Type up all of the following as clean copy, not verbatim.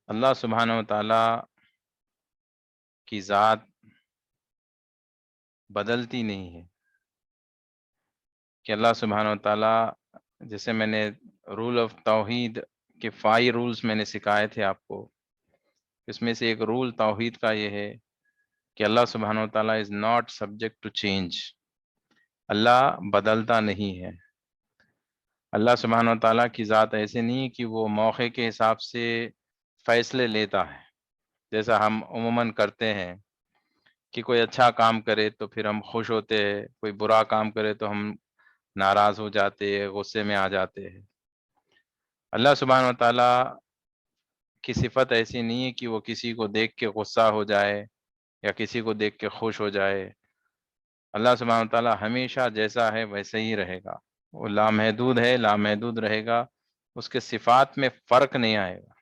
اللہ سبحانہ و تعالی کی ذات بدلتی نہیں ہے کہ اللہ سبحانہ و تعالی، جیسے میں نے رول آف توحید کے 5 رولز میں نے سکھائے تھے آپ کو، اس میں سے ایک رول توحید کا یہ ہے کہ اللہ سبحانہ و تعالی is not subject to change, Allah بدلتا نہیں ہے۔ اللہ سبحانہ و تعالیٰ کی ذات ایسے نہیں کہ وہ موقع کے حساب سے فیصلے لیتا ہے، جیسا ہم عموماً کرتے ہیں کہ کوئی اچھا کام کرے تو پھر ہم خوش ہوتے ہیں، کوئی برا کام کرے تو ہم ناراض ہو جاتے ہیں، غصے میں آ جاتے ہیں۔ اللہ سبحانہ و تعالیٰ کی صفت ایسی نہیں ہے کہ وہ کسی کو دیکھ کے غصہ ہو جائے یا کسی کو دیکھ کے خوش ہو جائے۔ اللہ سبحانہ و تعالیٰ ہمیشہ جیسا ہے ویسے ہی رہے گا، وہ لامحدود ہے، لامحدود رہے گا، اس کے صفات میں فرق نہیں آئے گا۔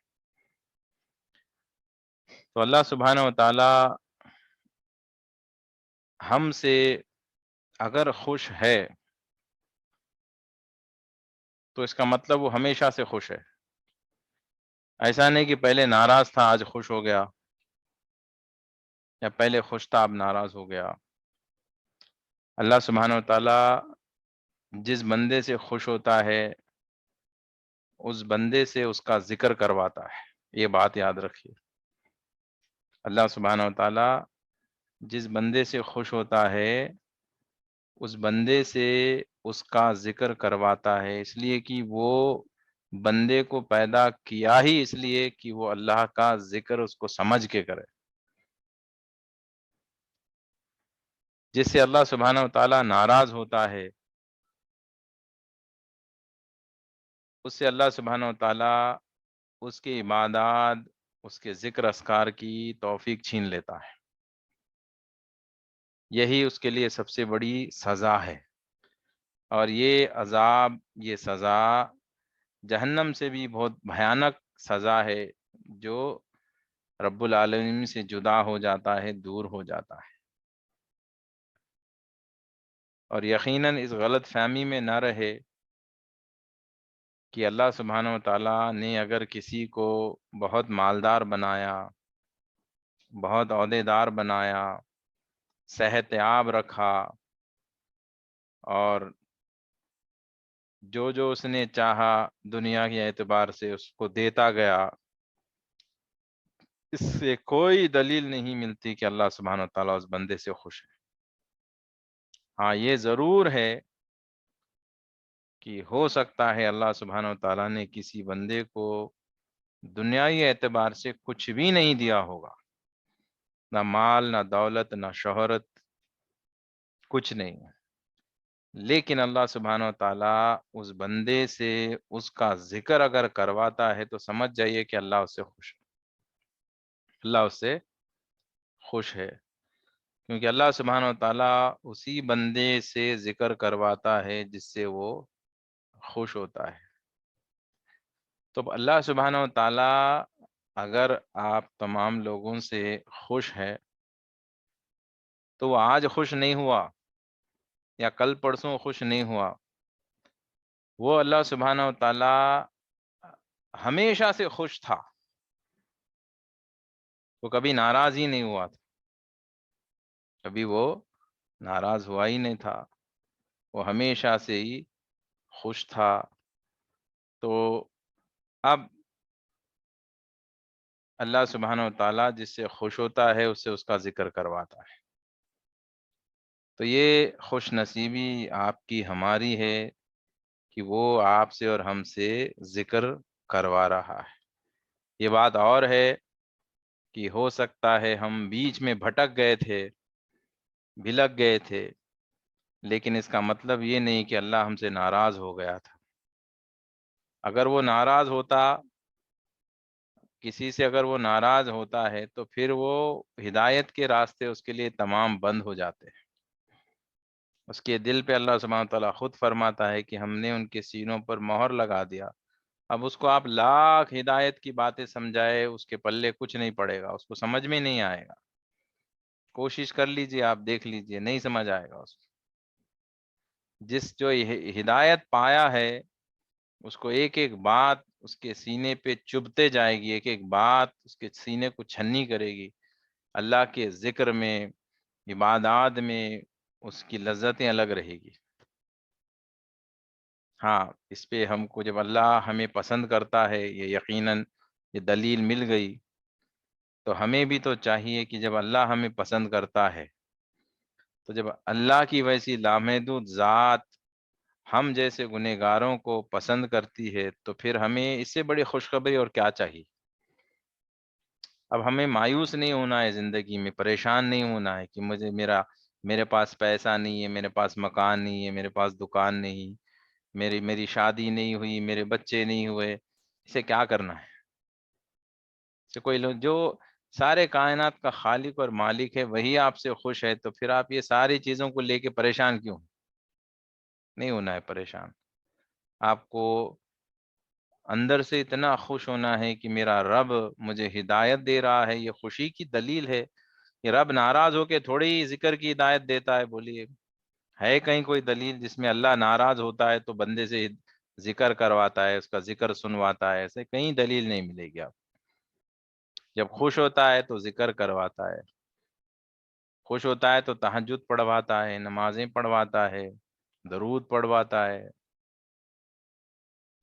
تو اللہ سبحانہ و تعالی ہم سے اگر خوش ہے تو اس کا مطلب وہ ہمیشہ سے خوش ہے۔ ایسا نہیں کہ پہلے ناراض تھا آج خوش ہو گیا، یا پہلے خوش تھا اب ناراض ہو گیا۔ اللہ سبحانہ و تعالی جس بندے سے خوش ہوتا ہے اس بندے سے اس کا ذکر کرواتا ہے، یہ بات یاد رکھیے۔ اللہ سبحانہ و تعالی جس بندے سے خوش ہوتا ہے اس بندے سے اس کا ذکر کرواتا ہے، اس لیے کہ وہ بندے کو پیدا کیا ہی اس لیے کہ وہ اللہ کا ذکر اس کو سمجھ کے کرے۔ جس سے اللہ سبحانہ و تعالی ناراض ہوتا ہے اس سے اللہ سبحانہ و تعالی اس کی عبادات، اس کے ذکر اذکار کی توفیق چھین لیتا ہے۔ یہی اس کے لیے سب سے بڑی سزا ہے، اور یہ عذاب، یہ سزا جہنم سے بھی بہت بھیانک سزا ہے، جو رب العالمین سے جدا ہو جاتا ہے، دور ہو جاتا ہے۔ اور یقیناً اس غلط فہمی میں نہ رہے کہ اللہ سبحانہ و تعالیٰ نے اگر کسی کو بہت مالدار بنایا، بہت عہدیدار بنایا، صحت یاب رکھا، اور جو جو اس نے چاہا دنیا کے اعتبار سے اس کو دیتا گیا، اس سے کوئی دلیل نہیں ملتی کہ اللہ سبحانہ و تعالیٰ اس بندے سے خوش ہے۔ ہاں یہ ضرور ہے کہ ہو سکتا ہے اللہ سبحانہ و تعالیٰ نے کسی بندے کو دنیائی اعتبار سے کچھ بھی نہیں دیا ہوگا، نہ مال، نہ دولت، نہ شہرت، کچھ نہیں، لیکن اللہ سبحانہ و تعالیٰ اس بندے سے اس کا ذکر اگر کرواتا ہے تو سمجھ جائیے کہ اللہ اس سے خوش ہے، اللہ اس سے خوش ہے، کیونکہ اللہ سبحانہ و تعالیٰ اسی بندے سے ذکر کرواتا ہے جس سے وہ خوش ہوتا ہے۔ تو اللہ سبحانہ و تعالیٰ اگر آپ تمام لوگوں سے خوش ہے تو وہ آج خوش نہیں ہوا یا کل پرسوں خوش نہیں ہوا، وہ اللہ سبحانہ و تعالیٰ ہمیشہ سے خوش تھا، وہ کبھی ناراض ہی نہیں ہوا تھا، کبھی وہ ناراض ہوا ہی نہیں تھا، وہ ہمیشہ سے ہی خوش تھا۔ تو اب اللہ سبحانہ و تعالیٰ جس سے خوش ہوتا ہے اس سے اس کا ذکر کرواتا ہے۔ تو یہ خوش نصیبی آپ کی، ہماری ہے کہ وہ آپ سے اور ہم سے ذکر کروا رہا ہے۔ یہ بات اور ہے کہ ہو سکتا ہے ہم بیچ میں بھٹک گئے تھے، بھلک گئے تھے، لیکن اس کا مطلب یہ نہیں کہ اللہ ہم سے ناراض ہو گیا تھا۔ اگر وہ ناراض ہوتا، کسی سے اگر وہ ناراض ہوتا ہے تو پھر وہ ہدایت کے راستے اس کے لیے تمام بند ہو جاتے ہیں۔ اس کے دل پہ اللہ سبحانہ تعالیٰ خود فرماتا ہے کہ ہم نے ان کے سینوں پر مہر لگا دیا۔ اب اس کو آپ لاکھ ہدایت کی باتیں سمجھائے، اس کے پلے کچھ نہیں پڑے گا، اس کو سمجھ میں نہیں آئے گا۔ کوشش کر لیجئے، آپ دیکھ لیجئے، نہیں سمجھ آئے گا اس کو۔ جس جو ہدایت پایا ہے اس کو ایک ایک بات اس کے سینے پہ چبھتے جائے گی، ایک ایک بات اس کے سینے کو چھنی کرے گی۔ اللہ کے ذکر میں، عبادات میں اس کی لذتیں الگ رہے گی۔ ہاں، اس پہ ہم کو جب اللہ ہمیں پسند کرتا ہے، یہ یقیناً یہ دلیل مل گئی، تو ہمیں بھی تو چاہیے کہ جب اللہ ہمیں پسند کرتا ہے، تو جب اللہ کی ویسی لامحدود ذات ہم جیسے گنہگاروں کو پسند کرتی ہے، تو پھر ہمیں اس سے بڑی خوشخبری اور کیا چاہیے؟ اب ہمیں مایوس نہیں ہونا ہے، زندگی میں پریشان نہیں ہونا ہے کہ میرے پاس پیسہ نہیں ہے، میرے پاس مکان نہیں ہے، میرے پاس دکان نہیں، میری شادی نہیں ہوئی، میرے بچے نہیں ہوئے، اسے کیا کرنا ہے؟ اسے کوئی لوگ جو سارے کائنات کا خالق اور مالک ہے وہی آپ سے خوش ہے، تو پھر آپ یہ ساری چیزوں کو لے کے پریشان کیوں؟ نہیں ہونا ہے پریشان۔ آپ کو اندر سے اتنا خوش ہونا ہے کہ میرا رب مجھے ہدایت دے رہا ہے، یہ خوشی کی دلیل ہے۔ یہ رب ناراض ہو کے تھوڑی ہی ذکر کی ہدایت دیتا ہے، بولیے ہے کہیں کوئی دلیل جس میں اللہ ناراض ہوتا ہے تو بندے سے ذکر کرواتا ہے، اس کا ذکر سنواتا ہے؟ ایسے کہیں دلیل نہیں ملے گی آپ۔ جب خوش ہوتا ہے تو ذکر کرواتا ہے، خوش ہوتا ہے تو تہجد پڑھواتا ہے، نمازیں پڑھواتا ہے، درود پڑھواتا ہے۔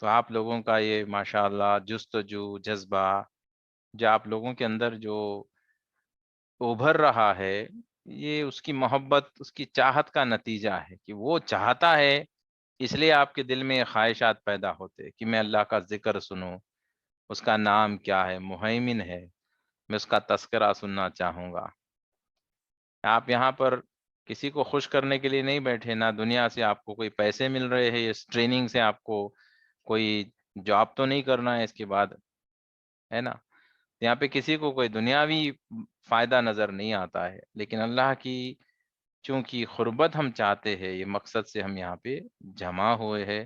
تو آپ لوگوں کا یہ ماشاءاللہ جستجو جذبہ جو آپ لوگوں کے اندر جو ابھر رہا ہے، یہ اس کی محبت، اس کی چاہت کا نتیجہ ہے کہ وہ چاہتا ہے، اس لیے آپ کے دل میں یہ خواہشات پیدا ہوتے کہ میں اللہ کا ذکر سنوں، اس کا نام کیا ہے، مہیمن ہے، میں اس کا تذکرہ سننا چاہوں گا۔ آپ یہاں پر کسی کو خوش کرنے کے لیے نہیں بیٹھے، نہ دنیا سے آپ کو کوئی پیسے مل رہے ہیں، اس ٹریننگ سے آپ کو کوئی جاب تو نہیں کرنا ہے اس کے بعد، ہے نا؟ یہاں پہ کسی کو کوئی دنیاوی فائدہ نظر نہیں آتا ہے، لیکن اللہ کی چونکہ قربت ہم چاہتے ہیں، یہ مقصد سے ہم یہاں پہ جمع ہوئے ہیں،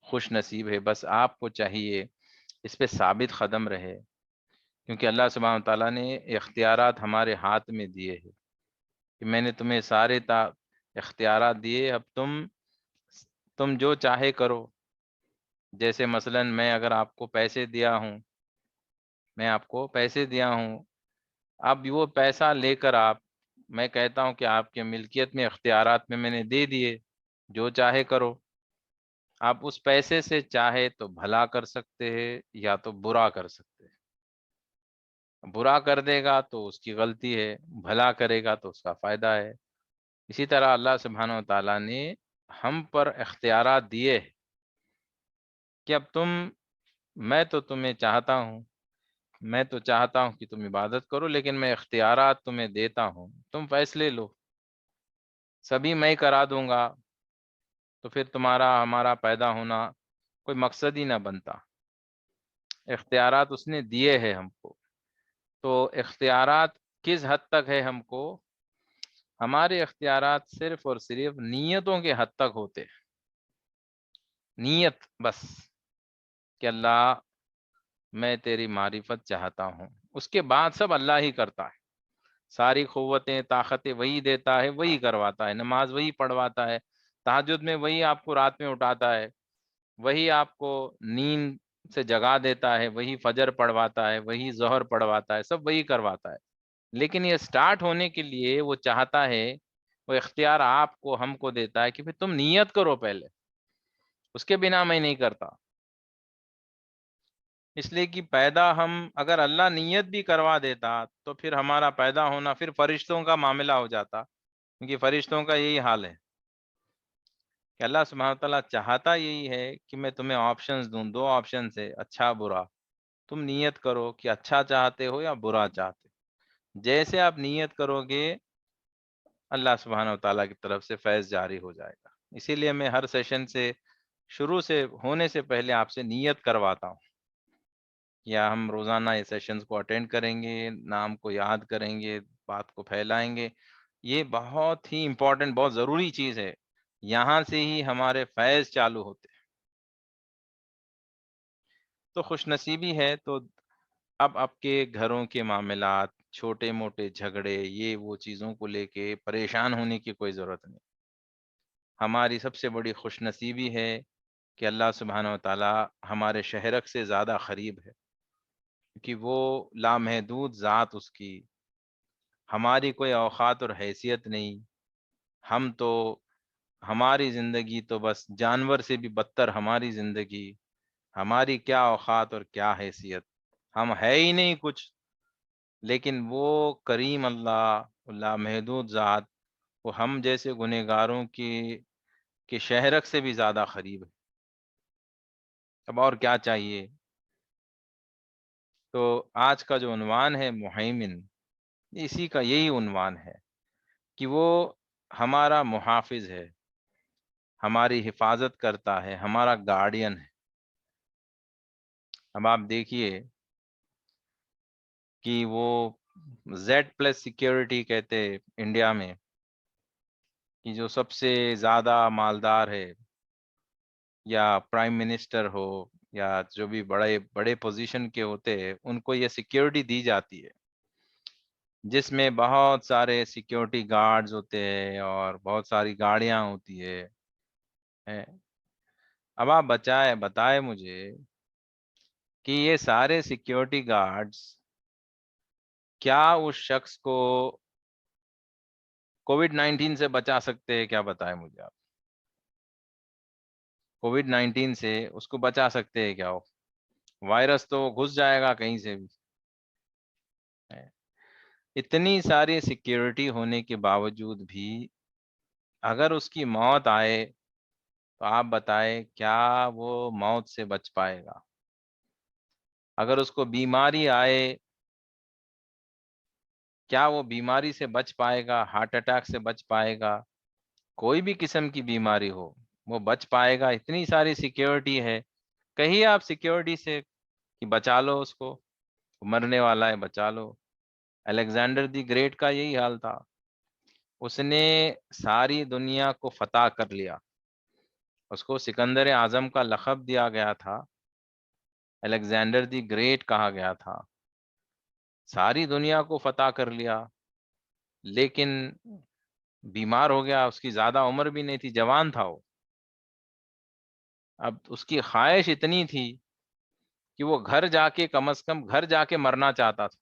خوش نصیب ہے۔ بس آپ کو چاہیے اس پہ ثابت قدم رہے، کیونکہ اللہ سبحانہ تعالیٰ نے اختیارات ہمارے ہاتھ میں دیے ہیں کہ میں نے تمہیں سارے اختیارات دیے، اب تم جو چاہے کرو۔ جیسے مثلا میں اگر آپ کو پیسے دیا ہوں، میں آپ کو پیسے دیا ہوں، اب وہ پیسہ لے کر میں کہتا ہوں کہ آپ کے ملکیت میں، اختیارات میں میں نے دے دیے، جو چاہے کرو۔ آپ اس پیسے سے چاہے تو بھلا کر سکتے ہیں یا تو برا کر سکتے ہیں۔ برا کر دے گا تو اس کی غلطی ہے، بھلا کرے گا تو اس کا فائدہ ہے۔ اسی طرح اللہ سبحانہ و تعالیٰ نے ہم پر اختیارات دیے ہیں کہ اب میں تو تمہیں چاہتا ہوں، میں تو چاہتا ہوں کہ تم عبادت کرو، لیکن میں اختیارات تمہیں دیتا ہوں، تم فیصلے لو، سبھی میں کرا دوں گا، تو پھر تمہارا ہمارا پیدا ہونا کوئی مقصد ہی نہ بنتا۔ اختیارات اس نے دیے ہیں ہم کو، تو اختیارات کس حد تک ہے ہم کو؟ ہمارے اختیارات صرف اور صرف نیتوں کے حد تک ہوتے ہیں۔ نیت بس کہ اللہ میں تیری معرفت چاہتا ہوں، اس کے بعد سب اللہ ہی کرتا ہے۔ ساری قوتیں طاقتیں وہی دیتا ہے، وہی کرواتا ہے، نماز وہی پڑھواتا ہے، تہجد میں وہی آپ کو رات میں اٹھاتا ہے، وہی آپ کو نیند سے جگا دیتا ہے، وہی فجر پڑھواتا ہے، وہی ظہر پڑھواتا ہے، سب وہی کرواتا ہے۔ لیکن یہ سٹارٹ ہونے کے لیے وہ چاہتا ہے، وہ اختیار آپ کو ہم کو دیتا ہے کہ پھر تم نیت کرو پہلے، اس کے بنا میں نہیں کرتا۔ اس لیے کہ پیدا ہم اگر اللہ نیت بھی کروا دیتا تو پھر ہمارا پیدا ہونا پھر فرشتوں کا معاملہ ہو جاتا، کیونکہ فرشتوں کا یہی حال ہے کہ اللہ سبحانہ تعالیٰ چاہتا یہی ہے کہ میں تمہیں آپشنز دوں، دو آپشن ہے، اچھا برا، تم نیت کرو کہ اچھا چاہتے ہو یا برا چاہتے ہو۔ جیسے آپ نیت کرو گے اللہ سبحانہ و تعالیٰ کی طرف سے فیض جاری ہو جائے گا۔ اسی لیے میں ہر سیشن سے شروع سے ہونے سے پہلے آپ سے نیت کرواتا ہوں، یا ہم روزانہ یہ سیشنز کو اٹینڈ کریں گے، نام کو یاد کریں گے، بات کو پھیلائیں گے۔ یہ بہت ہی امپورٹنٹ، بہت ضروری چیز ہے، یہاں سے ہی ہمارے فیض چالو ہوتے ہیں۔ تو خوش نصیبی ہے تو اب آپ کے گھروں کے معاملات، چھوٹے موٹے جھگڑے، یہ وہ چیزوں کو لے کے پریشان ہونے کی کوئی ضرورت نہیں۔ ہماری سب سے بڑی خوش نصیبی ہے کہ اللہ سبحانہ و تعالی ہمارے شہرک سے زیادہ قریب ہے، کہ وہ لامحدود ذات اس کی، ہماری کوئی اوقات اور حیثیت نہیں. ہم تو ہماری زندگی تو بس جانور سے بھی بدتر ہماری زندگی، ہماری کیا اوقات اور کیا حیثیت، ہم ہے ہی نہیں کچھ. لیکن وہ کریم اللہ محدود ذات، وہ ہم جیسے گنہگاروں کی شہرک سے بھی زیادہ قریب ہے. اب اور کیا چاہیے؟ تو آج کا جو عنوان ہے مہیمن، اسی کا یہی عنوان ہے کہ وہ ہمارا محافظ ہے، ہماری حفاظت کرتا ہے، ہمارا گارڈین ہے. اب آپ دیکھیے کہ وہ Z+ سیکیورٹی کہتے انڈیا میں، کہ جو سب سے زیادہ مالدار ہے، یا پرائم منسٹر ہو، یا جو بھی بڑے بڑے پوزیشن کے ہوتے ہیں، ان کو یہ سیکیورٹی دی جاتی ہے، جس میں بہت سارے سیکیورٹی گارڈز ہوتے ہیں اور بہت ساری گاڑیاں ہوتی ہے. اب آپ بتائے مجھے کہ یہ سارے سیکیورٹی گارڈز کیا اس شخص کو کووڈ-19 سے بچا سکتے ہیں؟ کیا بتائیں مجھے آپ، کووڈ-19 سے اس کو بچا سکتے ہیں کیا؟ وہ وائرس تو گھس جائے گا کہیں سے بھی. اتنی ساری سیکیورٹی ہونے کے باوجود بھی اگر اس کی موت آئے تو آپ بتائیں کیا وہ موت سے بچ پائے گا؟ اگر اس کو بیماری آئے، کیا وہ بیماری سے بچ پائے گا؟ ہارٹ اٹیک سے بچ پائے گا؟ کوئی بھی قسم کی بیماری ہو وہ بچ پائے گا؟ اتنی ساری سیکیورٹی ہے. کہیے آپ سیکیورٹی سے کہ بچا لو اس کو، مرنے والا ہے بچا لو. الیگزینڈر دی گریٹ کا یہی حال تھا، اس نے ساری دنیا کو فتح کر لیا. اس کو سکندر اعظم کا لقب دیا گیا تھا، الیگزینڈر دی گریٹ کہا گیا تھا. ساری دنیا کو فتح کر لیا، لیکن بیمار ہو گیا. اس کی زیادہ عمر بھی نہیں تھی، جوان تھا وہ. اب اس کی خواہش اتنی تھی کہ وہ گھر جا کے، کم از کم گھر جا کے مرنا چاہتا تھا.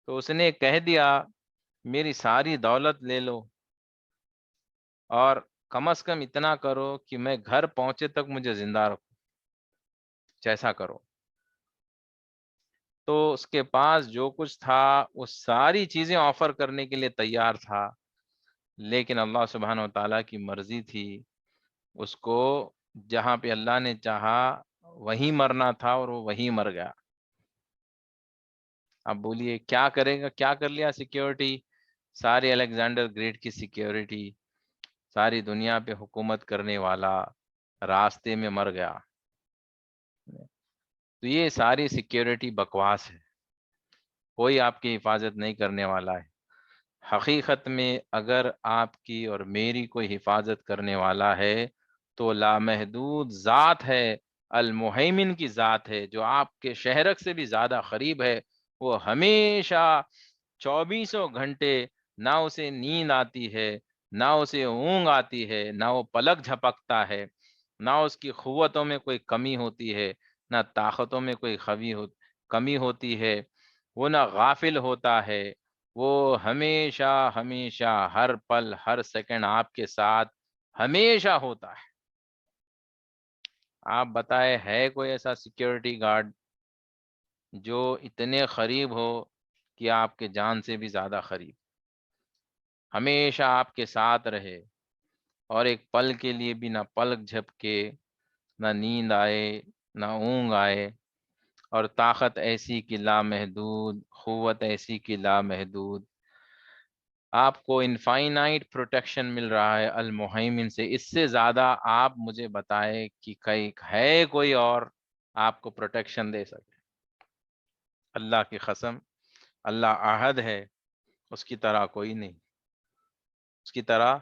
تو اس نے کہہ دیا میری ساری دولت لے لو، اور کم از کم اتنا کرو کہ میں گھر پہنچے تک مجھے زندہ رکھو، جیسا کرو. تو اس کے پاس جو کچھ تھا وہ ساری چیزیں آفر کرنے کے لیے تیار تھا، لیکن اللہ سبحانہ و تعالیٰ کی مرضی تھی. اس کو جہاں پہ اللہ نے چاہا وہیں مرنا تھا، اور وہ وہیں مر گیا. اب بولیے کیا کرے گا؟ کیا کر لیا سیکیورٹی، ساری الیگزینڈر گریٹ کی سیکیورٹی، ساری دنیا پہ حکومت کرنے والا راستے میں مر گیا. تو یہ ساری سیکیورٹی بکواس ہے، کوئی آپ کی حفاظت نہیں کرنے والا ہے. حقیقت میں اگر آپ کی اور میری کوئی حفاظت کرنے والا ہے تو لامحدود ذات ہے، المہیمن کی ذات ہے، جو آپ کے شہرک سے بھی زیادہ قریب ہے. وہ ہمیشہ 24 گھنٹے، نہ اسے نیند آتی ہے، نہ اسے اونگ آتی ہے، نہ وہ پلک جھپکتا ہے، نہ اس کی قوتوں میں کوئی کمی ہوتی ہے، نہ طاقتوں میں کوئی کمی ہوتی ہے. وہ نہ غافل ہوتا ہے، وہ ہمیشہ ہمیشہ ہر پل ہر سیکنڈ آپ کے ساتھ ہمیشہ ہوتا ہے. آپ بتائے ہے کوئی ایسا سیکیورٹی گارڈ جو اتنے قریب ہو کہ آپ کے جان سے بھی زیادہ قریب، ہمیشہ آپ کے ساتھ رہے، اور ایک پل کے لیے بھی نہ پلک جھپکے، نہ نیند آئے، نہ اونگ آئے، اور طاقت ایسی کہ لامحدود، قوت ایسی کہ لامحدود. آپ کو انفائنائٹ پروٹیکشن مل رہا ہے المہیمن سے. اس سے زیادہ آپ مجھے بتائے کہ ہے کوئی اور آپ کو پروٹیکشن دے سکے؟ اللہ کی قسم، اللہ احد ہے، اس کی طرح کوئی نہیں، اس کی طرح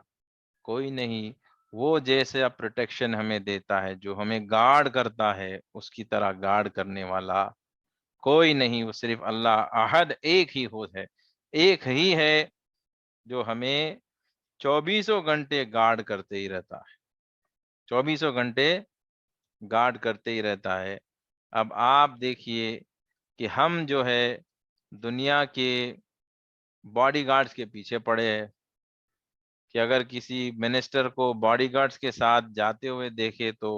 کوئی نہیں. وہ جیسے پروٹیکشن ہمیں دیتا ہے، جو ہمیں گارڈ کرتا ہے، اس کی طرح گارڈ کرنے والا کوئی نہیں. وہ صرف اللہ احد ایک ہی ہے، ایک ہی ہے جو ہمیں 24 گھنٹے گارڈ کرتے ہی رہتا ہے، 24 گھنٹے گارڈ کرتے ہی رہتا ہے۔ اب آپ دیکھیے کہ ہم جو ہے دنیا کے باڈی گارڈز کے پیچھے پڑے ہیں، کہ اگر کسی منسٹر کو باڈی گارڈز کے ساتھ جاتے ہوئے دیکھے تو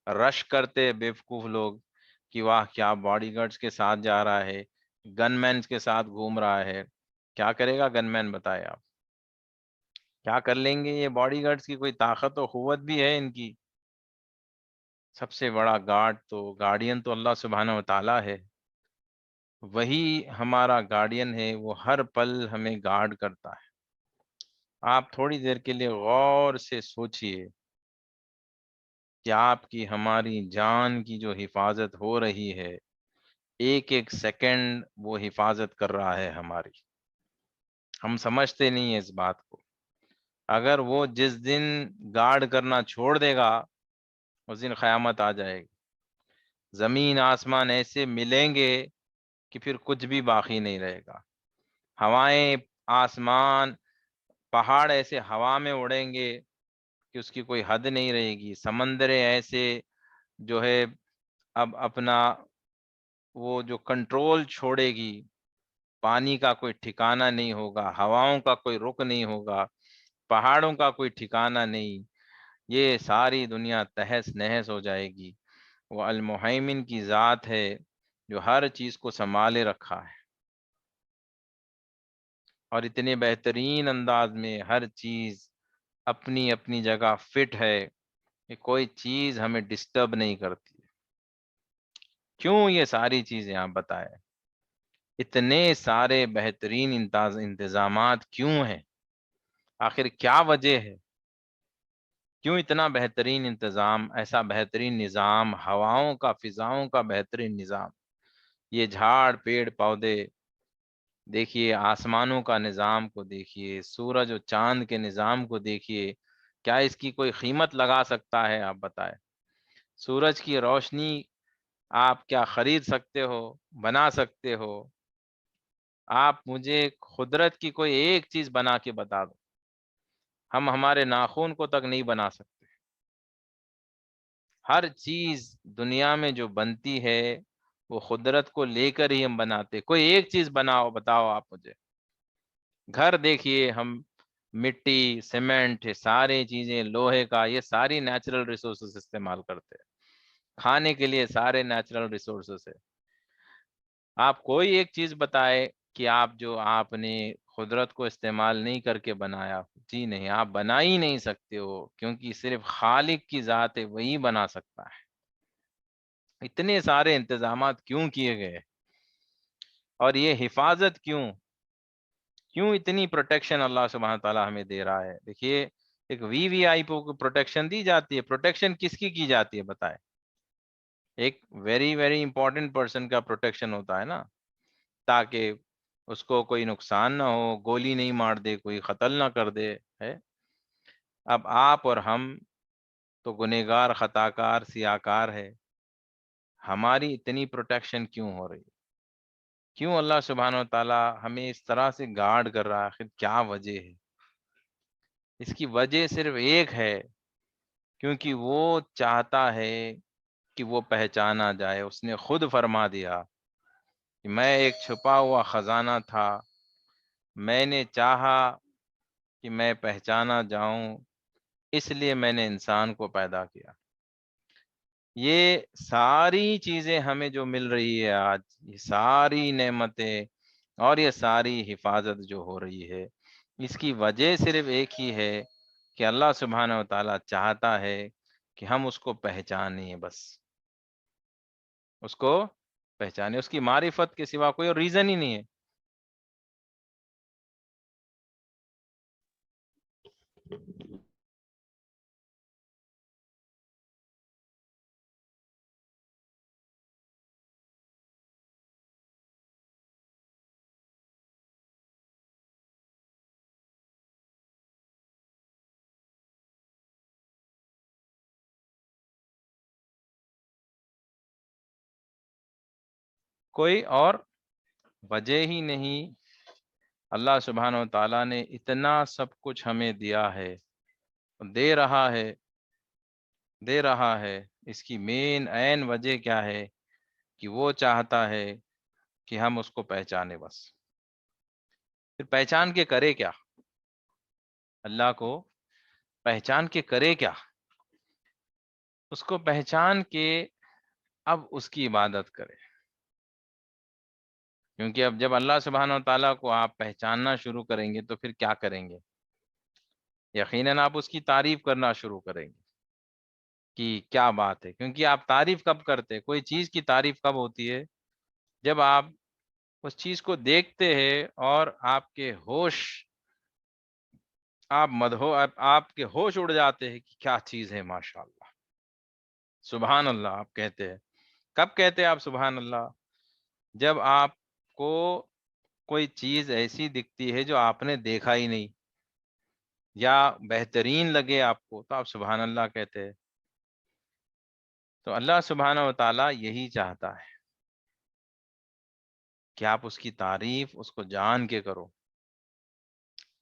رش کرتے بیوقوف لوگ کہ واہ کیا باڈی گارڈز کے ساتھ جا رہا ہے، گن مینز کے ساتھ گھوم رہا ہے۔ کیا کرے گا گن مین؟ بتائے آپ کیا کر لیں گے؟ یہ باڈی گارڈز کی کوئی طاقت و قوت بھی ہے ان کی؟ سب سے بڑا گارڈ تو گارڈین تو اللہ سبحانہ و تعالیٰ ہے، وہی ہمارا گارڈین ہے، وہ ہر پل ہمیں گارڈ کرتا ہے۔ آپ تھوڑی دیر کے لیے غور سے سوچئے کہ آپ کی ہماری جان کی جو حفاظت ہو رہی ہے، ایک ایک سیکنڈ وہ حفاظت کر رہا ہے ہماری، ہم سمجھتے نہیں ہیں اس بات کو۔ اگر وہ جس دن گارڈ کرنا چھوڑ دے گا، اس دن قیامت آ جائے گی، زمین آسمان ایسے ملیں گے کہ پھر کچھ بھی باقی نہیں رہے گا۔ ہوائیں، آسمان، پہاڑ ایسے ہوا میں اڑیں گے کہ اس کی کوئی حد نہیں رہے گی، سمندریں ایسے جو ہے اب اپنا وہ جو کنٹرول چھوڑے گی، پانی کا کوئی ٹھکانہ نہیں ہوگا، ہواؤں کا کوئی رخ نہیں ہوگا، پہاڑوں کا کوئی ٹھکانہ نہیں، یہ ساری دنیا تہس نہس ہو جائے گی۔ وہ المہیمن کی ذات ہے جو ہر چیز کو سنبھالے رکھا ہے، اور اتنے بہترین انداز میں ہر چیز اپنی اپنی جگہ فٹ ہے کہ کوئی چیز ہمیں ڈسٹرب نہیں کرتی۔ کیوں یہ ساری چیزیں آپ بتائیں؟ اتنے سارے بہترین انتظامات کیوں ہیں؟ آخر کیا وجہ ہے؟ کیوں اتنا بہترین انتظام، ایسا بہترین نظام، ہواؤں کا، فضاؤں کا بہترین نظام، یہ جھاڑ پیڑ پودے دیکھیے، آسمانوں کا نظام کو دیکھیے، سورج و چاند کے نظام کو دیکھیے، کیا اس کی کوئی قیمت لگا سکتا ہے؟ آپ بتائیں۔ سورج کی روشنی آپ کیا خرید سکتے ہو، بنا سکتے ہو؟ آپ مجھے قدرت کی کوئی ایک چیز بنا کے بتا دو، ہم ہمارے ناخن کو تک نہیں بنا سکتے۔ ہر چیز دنیا میں جو بنتی ہے وہ قدرت کو لے کر ہی ہم بناتے۔ کوئی ایک چیز بناؤ، بتاؤ آپ مجھے۔ گھر دیکھیے، ہم مٹی، سیمنٹ، یہ ساری چیزیں، لوہے کا، یہ ساری نیچرل ریسورسز استعمال کرتے ہیں۔ کھانے کے لیے سارے نیچرل ریسورسز ہے۔ آپ کوئی ایک چیز بتائے کہ آپ نے قدرت کو استعمال نہیں کر کے بنایا۔ جی نہیں، آپ بنا ہی نہیں سکتے ہو، کیونکہ صرف خالق کی ذات ہے، وہی بنا سکتا ہے۔ اتنے سارے انتظامات کیوں کیے گئے؟ اور یہ حفاظت کیوں اتنی پروٹیکشن اللہ سبحانہ تعالیٰ ہمیں دے رہا ہے؟ دیکھیے، ایک وی آئی کو پروٹیکشن دی جاتی ہے، پروٹیکشن کس کی جاتی ہے بتائے؟ ایک ویری ویری امپورٹنٹ پرسن کا پروٹیکشن ہوتا ہے نا، تاکہ اس کو کوئی نقصان نہ ہو، گولی نہیں مار دے، کوئی قتل نہ کر دے ہے۔ اب آپ اور ہم تو گنہگار، خطاکار، سیاہکار ہے، ہماری اتنی پروٹیکشن کیوں ہو رہی؟ کیوں اللہ سبحانہ و تعالیٰ ہمیں اس طرح سے گارڈ کر رہا ہے؟ آخر کیا وجہ ہے؟ اس کی وجہ صرف ایک ہے، کیونکہ وہ چاہتا ہے کہ وہ پہچانا جائے۔ اس نے خود فرما دیا کہ میں ایک چھپا ہوا خزانہ تھا، میں نے چاہا کہ میں پہچانا جاؤں، اس لیے میں نے انسان کو پیدا کیا۔ یہ ساری چیزیں ہمیں جو مل رہی ہے آج، یہ ساری نعمتیں اور یہ ساری حفاظت جو ہو رہی ہے، اس کی وجہ صرف ایک ہی ہے کہ اللہ سبحانہ و تعالیٰ چاہتا ہے کہ ہم اس کو پہچانیں، بس اس کو پہچانے، اس کی معرفت کے سوا کوئی ریزن ہی نہیں ہے۔ کوئی اور وجہ ہی نہیں۔ اللہ سبحانہ و تعالیٰ نے اتنا سب کچھ ہمیں دیا ہے، دے رہا ہے، دے رہا ہے، اس کی مین عین وجہ کیا ہے کہ وہ چاہتا ہے کہ ہم اس کو پہچانے بس۔ پھر پہچان کے کرے کیا؟ اللہ کو پہچان کے کرے کیا؟ اس کو پہچان کے اب اس کی عبادت کرے، کیونکہ اب جب اللہ سبحانہ و تعالیٰ کو آپ پہچاننا شروع کریں گے تو پھر کیا کریں گے؟ یقیناً آپ اس کی تعریف کرنا شروع کریں گے کہ کیا بات ہے، کیونکہ آپ تعریف کب کرتے؟ کوئی چیز کی تعریف کب ہوتی ہے؟ جب آپ اس چیز کو دیکھتے ہیں اور آپ کے ہوش، آپ کے ہوش اڑ جاتے ہیں کہ کیا چیز ہے، ماشاءاللہ، سبحان اللہ آپ کہتے ہیں۔ کب کہتے ہیں آپ سبحان اللہ؟ جب آپ کو کوئی چیز ایسی دکھتی ہے جو آپ نے دیکھا ہی نہیں، یا بہترین لگے آپ کو، تو آپ سبحان اللہ کہتے ہیں۔ تو اللہ سبحانہ و تعالیٰ یہی چاہتا ہے کہ آپ اس کی تعریف اس کو جان کے کرو۔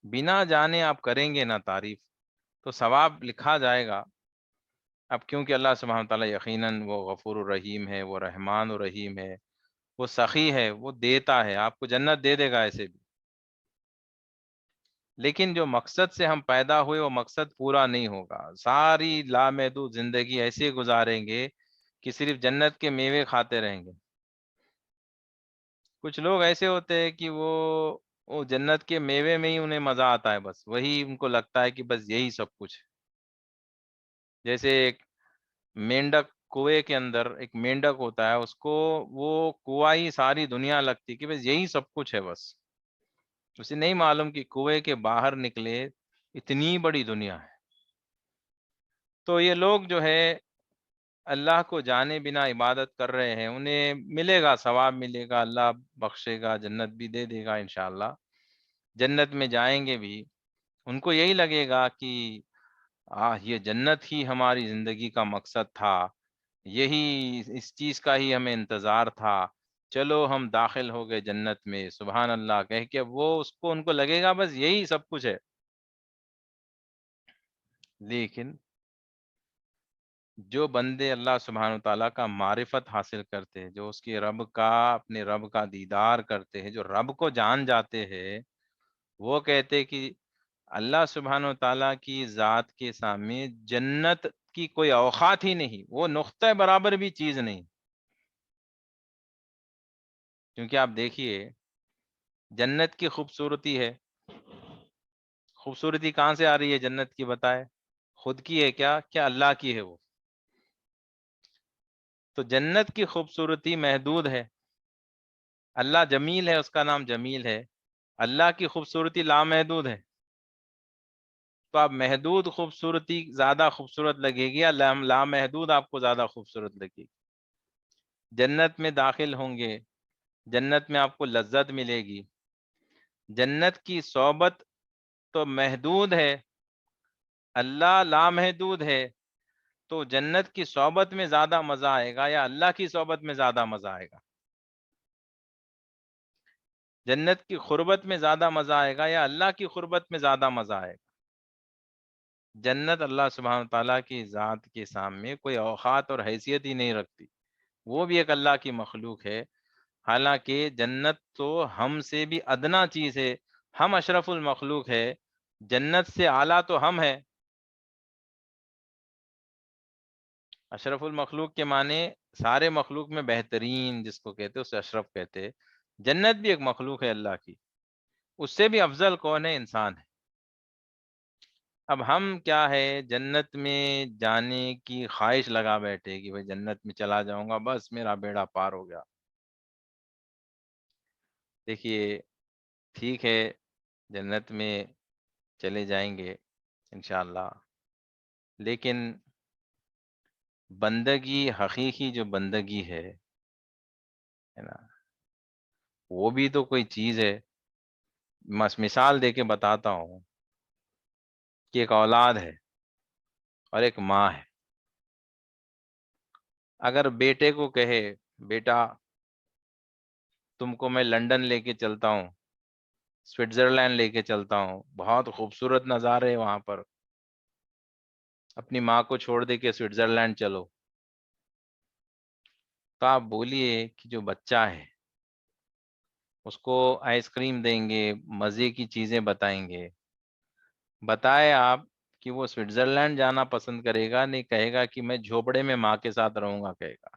بنا جانے آپ کریں گے نا تعریف تو ثواب لکھا جائے گا۔ اب کیونکہ اللہ سبحانہ و تعالیٰ یقیناً وہ غفور الرحیم ہے، وہ رحمان الرحیم ہے، وہ سخی ہے، وہ دیتا ہے، آپ کو جنت دے دے گا ایسے بھی۔ لیکن جو مقصد سے ہم پیدا ہوئے وہ مقصد پورا نہیں ہوگا، ساری لامحدود زندگی ایسے گزاریں گے کہ صرف جنت کے میوے کھاتے رہیں گے۔ کچھ لوگ ایسے ہوتے ہیں کہ وہ جنت کے میوے میں ہی انہیں مزہ آتا ہے، بس وہی ان کو لگتا ہے کہ بس یہی سب کچھ ہے۔ جیسے ایک مینڈک کنویں کے اندر ایک مینڈک ہوتا ہے، اس کو وہ کنواں ہی ساری دنیا لگتی کہ بس یہی سب کچھ ہے، بس اسے نہیں معلوم کہ کنویں کے باہر نکلے اتنی بڑی دنیا ہے۔ تو یہ لوگ جو ہے اللہ کو جانے بنا عبادت کر رہے ہیں، انہیں ملے گا، ثواب ملے گا، اللہ بخشے گا، جنت بھی دے دے گا انشاءاللہ۔ جنت میں جائیں گے بھی، ان کو یہی لگے گا کہ یہ جنت ہی ہماری زندگی کا مقصد تھا، یہی اس چیز کا ہی ہمیں انتظار تھا، چلو ہم داخل ہو گئے جنت میں، سبحان اللہ کہہ کے وہ اس کو ان کو لگے گا بس یہی سب کچھ ہے۔ لیکن جو بندے اللہ سبحانہ تعالیٰ کا معرفت حاصل کرتے ہیں، جو اس کے رب کا، اپنے رب کا دیدار کرتے ہیں، جو رب کو جان جاتے ہیں، وہ کہتے کہ اللہ سبحانہ و تعالیٰ کی ذات کے سامنے جنت کی کوئی اوقات ہی نہیں، وہ نقطہ برابر بھی چیز نہیں۔ کیونکہ آپ دیکھیے جنت کی خوبصورتی ہے، خوبصورتی کہاں سے آ رہی ہے جنت کی؟ بتائے، خود کی ہے کیا؟ کیا اللہ کی ہے وہ؟ تو جنت کی خوبصورتی محدود ہے، اللہ جمیل ہے، اس کا نام جمیل ہے، اللہ کی خوبصورتی لامحدود ہے۔ تو آپ محدود خوبصورتی زیادہ خوبصورت لگے گی یا لامحدود آپ کو زیادہ خوبصورت لگے گی؟ جنت میں داخل ہوں گے، جنت میں آپ کو لذت ملے گی، جنت کی صحبت تو محدود ہے، اللہ لامحدود ہے، تو جنت کی صحبت میں زیادہ مزہ آئے گا یا اللہ کی صحبت میں زیادہ مزہ آئے گا؟ جنت کی قربت میں زیادہ مزہ آئے گا یا اللہ کی قربت میں زیادہ مزہ آئے گا؟ جنت اللہ سبحانہ تعالیٰ کی ذات کے سامنے کوئی اوقات اور حیثیت ہی نہیں رکھتی، وہ بھی ایک اللہ کی مخلوق ہے۔ حالانکہ جنت تو ہم سے بھی ادنا چیز ہے، ہم اشرف المخلوق ہے، جنت سے اعلیٰ تو ہم ہے۔ اشرف المخلوق کے معنی سارے مخلوق میں بہترین جس کو کہتے اسے اشرف کہتے۔ جنت بھی ایک مخلوق ہے اللہ کی، اس سے بھی افضل کون ہے؟ انسان ہے۔ اب ہم کیا ہے، جنت میں جانے کی خواہش لگا بیٹھے کہ بھائی جنت میں چلا جاؤں گا بس میرا بیڑا پار ہو گیا۔ دیکھیے ٹھیک ہے، جنت میں چلے جائیں گے انشاءاللہ، لیکن بندگی، حقیقی جو بندگی ہے نا، وہ بھی تو کوئی چیز ہے۔ مثال دے کے بتاتا ہوں کہ ایک اولاد ہے اور ایک ماں ہے۔ اگر بیٹے کو کہے بیٹا تم کو میں لندن لے کے چلتا ہوں، سوئٹزرلینڈ لے کے چلتا ہوں، بہت خوبصورت نظارے ہیں وہاں پر، اپنی ماں کو چھوڑ دے کے سوئٹزرلینڈ چلو، تو آپ بولیے کہ جو بچہ ہے اس کو آئس کریم دیں گے، مزے کی چیزیں بتائیں گے، بتائے آپ کہ وہ سوئٹزرلینڈ جانا پسند کرے گا، نہیں کہے گا کہ میں جھوپڑے میں ماں کے ساتھ رہوں گا، کہے گا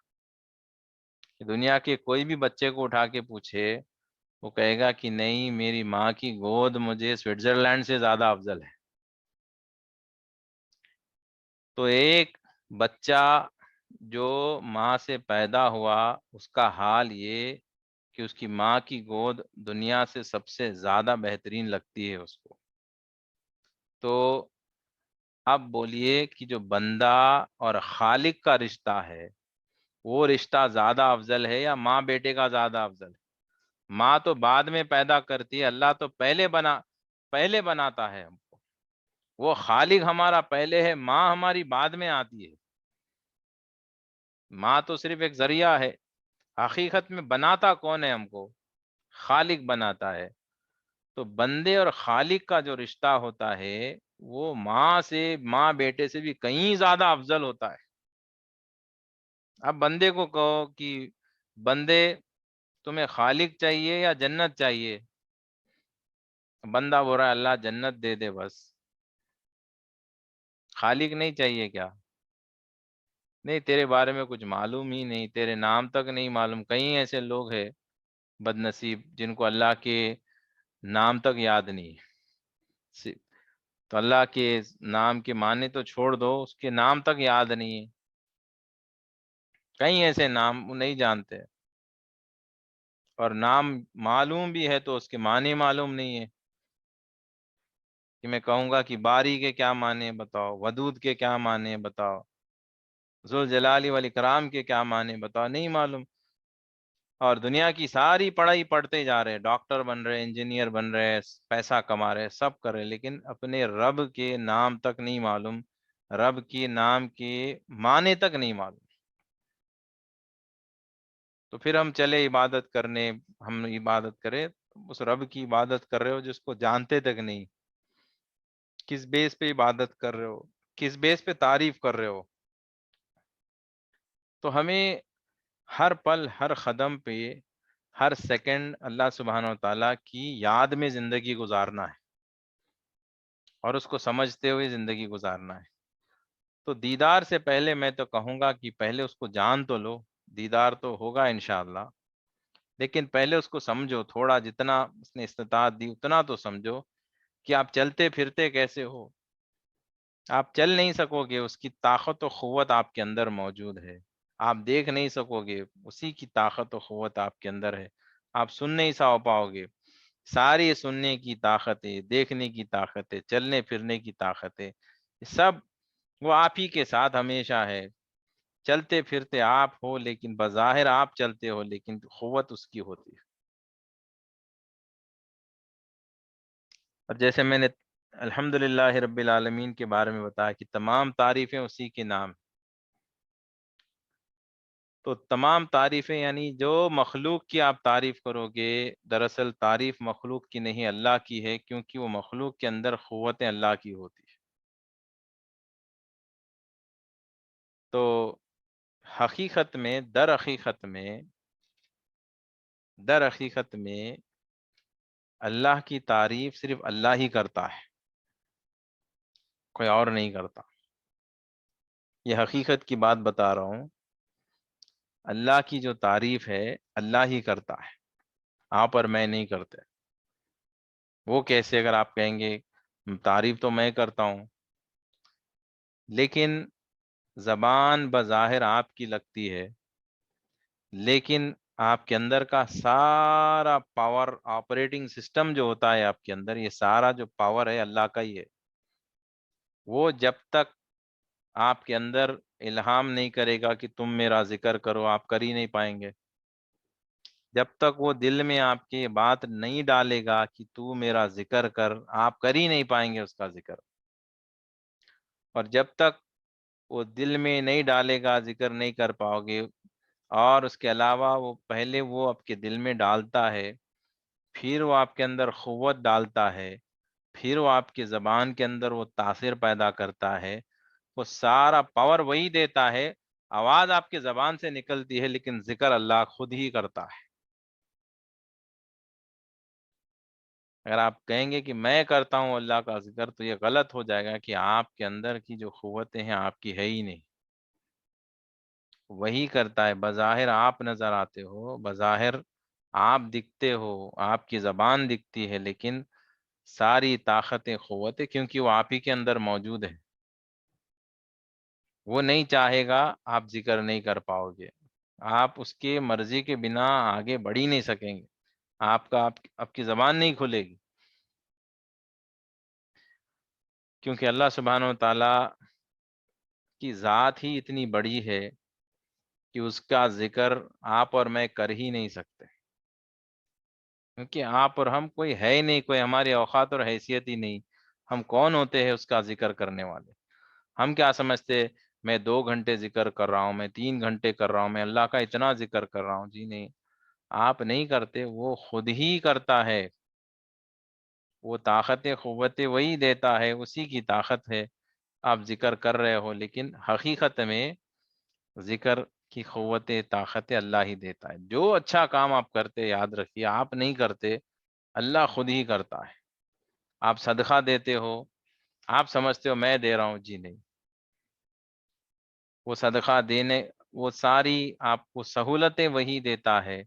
کہ دنیا کے کوئی بھی بچے کو اٹھا کے پوچھے، وہ کہے گا کہ نہیں، میری ماں کی گود مجھے سوئٹزرلینڈ سے زیادہ افضل ہے۔ تو ایک بچہ جو ماں سے پیدا ہوا، اس کا حال یہ کہ اس کی ماں کی گود دنیا سے سب سے زیادہ بہترین لگتی ہے اس کو۔ تو اب بولیے کہ جو بندہ اور خالق کا رشتہ ہے، وہ رشتہ زیادہ افضل ہے یا ماں بیٹے کا زیادہ افضل ہے؟ ماں تو بعد میں پیدا کرتی ہے، اللہ تو پہلے بناتا ہے ہم کو۔ وہ خالق ہمارا پہلے ہے، ماں ہماری بعد میں آتی ہے۔ ماں تو صرف ایک ذریعہ ہے، حقیقت میں بناتا کون ہے ہم کو؟ خالق بناتا ہے۔ تو بندے اور خالق کا جو رشتہ ہوتا ہے، وہ ماں بیٹے سے بھی کہیں زیادہ افضل ہوتا ہے۔ اب بندے کو کہو کہ بندے تمہیں خالق چاہیے یا جنت چاہیے؟ بندہ بول رہا ہے اللہ جنت دے دے بس، خالق نہیں چاہیے کیا؟ نہیں، تیرے بارے میں کچھ معلوم ہی نہیں، تیرے نام تک نہیں معلوم۔ کئی ایسے لوگ ہیں بد نصیب جن کو اللہ کے نام تک یاد نہیں ہے۔ تو اللہ کے نام کے معنی تو چھوڑ دو، اس کے نام تک یاد نہیں ہے۔ کئی ایسے نام وہ نہیں جانتے، اور نام معلوم بھی ہے تو اس کے معنی معلوم نہیں ہے۔ کہ میں کہوں گا کہ باری کے کیا معنی بتاؤ، ودود کے کیا معنی بتاؤ، ذوالجلال والاکرام کے کیا معنی بتاؤ، نہیں معلوم۔ اور دنیا کی ساری پڑھائی پڑھتے جا رہے، ڈاکٹر بن رہے، انجینئر بن رہے، پیسہ کما رہے، سب کر رہے، لیکن اپنے رب کے نام تک نہیں معلوم، رب کے نام کے معنی تک نہیں معلوم۔ تو پھر ہم چلے عبادت کرنے، ہم عبادت کریں، اس رب کی عبادت کر رہے ہو جس کو جانتے تک نہیں، کس بیس پہ عبادت کر رہے ہو، کس بیس پہ تعریف کر رہے ہو؟ تو ہمیں ہر پل، ہر قدم پہ، ہر سیکنڈ اللہ سبحانہ و تعالیٰ کی یاد میں زندگی گزارنا ہے، اور اس کو سمجھتے ہوئے زندگی گزارنا ہے۔ تو دیدار سے پہلے میں تو کہوں گا کہ پہلے اس کو جان تو لو، دیدار تو ہوگا انشاءاللہ، لیکن پہلے اس کو سمجھو تھوڑا، جتنا اس نے استطاعت دی اتنا تو سمجھو کہ آپ چلتے پھرتے کیسے ہو۔ آپ چل نہیں سکو گے، اس کی طاقت و قوت آپ کے اندر موجود ہے۔ آپ دیکھ نہیں سکو گے، اسی کی طاقت و قوت آپ کے اندر ہے۔ آپ سن نہیں سا پاؤ گے، ساری سننے کی طاقت ہے، دیکھنے کی طاقت ہے، چلنے پھرنے کی طاقت ہے، سب وہ آپ ہی کے ساتھ ہمیشہ ہے۔ چلتے پھرتے آپ ہو، لیکن بظاہر آپ چلتے ہو، لیکن قوت اس کی ہوتی ہے۔ اور جیسے میں نے الحمدللہ رب العالمین کے بارے میں بتایا کہ تمام تعریفیں اسی کے نام، تو تمام تعریفیں یعنی جو مخلوق کی آپ تعریف کرو گے، دراصل تعریف مخلوق کی نہیں اللہ کی ہے، کیونکہ وہ مخلوق کے اندر قوتیں اللہ کی ہوتی ہے۔ تو حقیقت میں، در حقیقت میں اللہ کی تعریف صرف اللہ ہی کرتا ہے، کوئی اور نہیں کرتا۔ یہ حقیقت کی بات بتا رہا ہوں، اللہ کی جو تعریف ہے اللہ ہی کرتا ہے، آپ اور میں نہیں کرتے۔ وہ کیسے؟ اگر آپ کہیں گے تعریف تو میں کرتا ہوں، لیکن زبان بظاہر آپ کی لگتی ہے، لیکن آپ کے اندر کا سارا پاور، آپریٹنگ سسٹم جو ہوتا ہے آپ کے اندر، یہ سارا جو پاور ہے اللہ کا ہی ہے۔ وہ جب تک آپ کے اندر الہام نہیں کرے گا کہ تم میرا ذکر کرو، آپ کر ہی نہیں پائیں گے۔ جب تک وہ دل میں آپ کے بات نہیں ڈالے گا کہ تو میرا ذکر کر، آپ کر ہی نہیں پائیں گے اس کا ذکر۔ اور جب تک وہ دل میں نہیں ڈالے گا، ذکر نہیں کر پاؤ گے۔ اور اس کے علاوہ وہ پہلے وہ آپ کے دل میں ڈالتا ہے، پھر وہ آپ کے اندر قوت ڈالتا ہے، پھر وہ آپ کی زبان کے اندر وہ تاثیر پیدا کرتا ہے، وہ سارا پاور وہی دیتا ہے، آواز آپ کی زبان سے نکلتی ہے لیکن ذکر اللہ خود ہی کرتا ہے۔ اگر آپ کہیں گے کہ میں کرتا ہوں اللہ کا ذکر، تو یہ غلط ہو جائے گا کہ آپ کے اندر کی جو قوتیں ہیں آپ کی ہے ہی نہیں، وہی کرتا ہے۔ بظاہر آپ نظر آتے ہو، بظاہر آپ دکھتے ہو، آپ کی زبان دکھتی ہے، لیکن ساری طاقتیں قوتیں کیونکہ وہ آپ ہی کے اندر موجود ہے۔ وہ نہیں چاہے گا آپ ذکر نہیں کر پاؤ گے، آپ اس کے مرضی کے بنا آگے بڑھ ہی نہیں سکیں گے، آپ کی زبان نہیں کھلے گی، کیونکہ اللہ سبحانہ و تعالی کی ذات ہی اتنی بڑی ہے کہ اس کا ذکر آپ اور میں کر ہی نہیں سکتے، کیونکہ آپ اور ہم کوئی ہے ہی نہیں، کوئی ہماری اوقات اور حیثیت ہی نہیں، ہم کون ہوتے ہیں اس کا ذکر کرنے والے؟ ہم کیا سمجھتے میں 2 گھنٹے ذکر کر رہا ہوں، میں 3 گھنٹے کر رہا ہوں، میں اللہ کا اتنا ذکر کر رہا ہوں؟ جی نہیں، آپ نہیں کرتے، وہ خود ہی کرتا ہے، وہ طاقت قوتیں وہی دیتا ہے، اسی کی طاقت ہے۔ آپ ذکر کر رہے ہو لیکن حقیقت میں ذکر کی قوتیں طاقتیں اللہ ہی دیتا ہے۔ جو اچھا کام آپ کرتے یاد رکھیے آپ نہیں کرتے، اللہ خود ہی کرتا ہے۔ آپ صدقہ دیتے ہو، آپ سمجھتے ہو میں دے رہا ہوں، جی نہیں، وہ صدقہ دینے، وہ ساری آپ کو سہولتیں وہی دیتا ہے،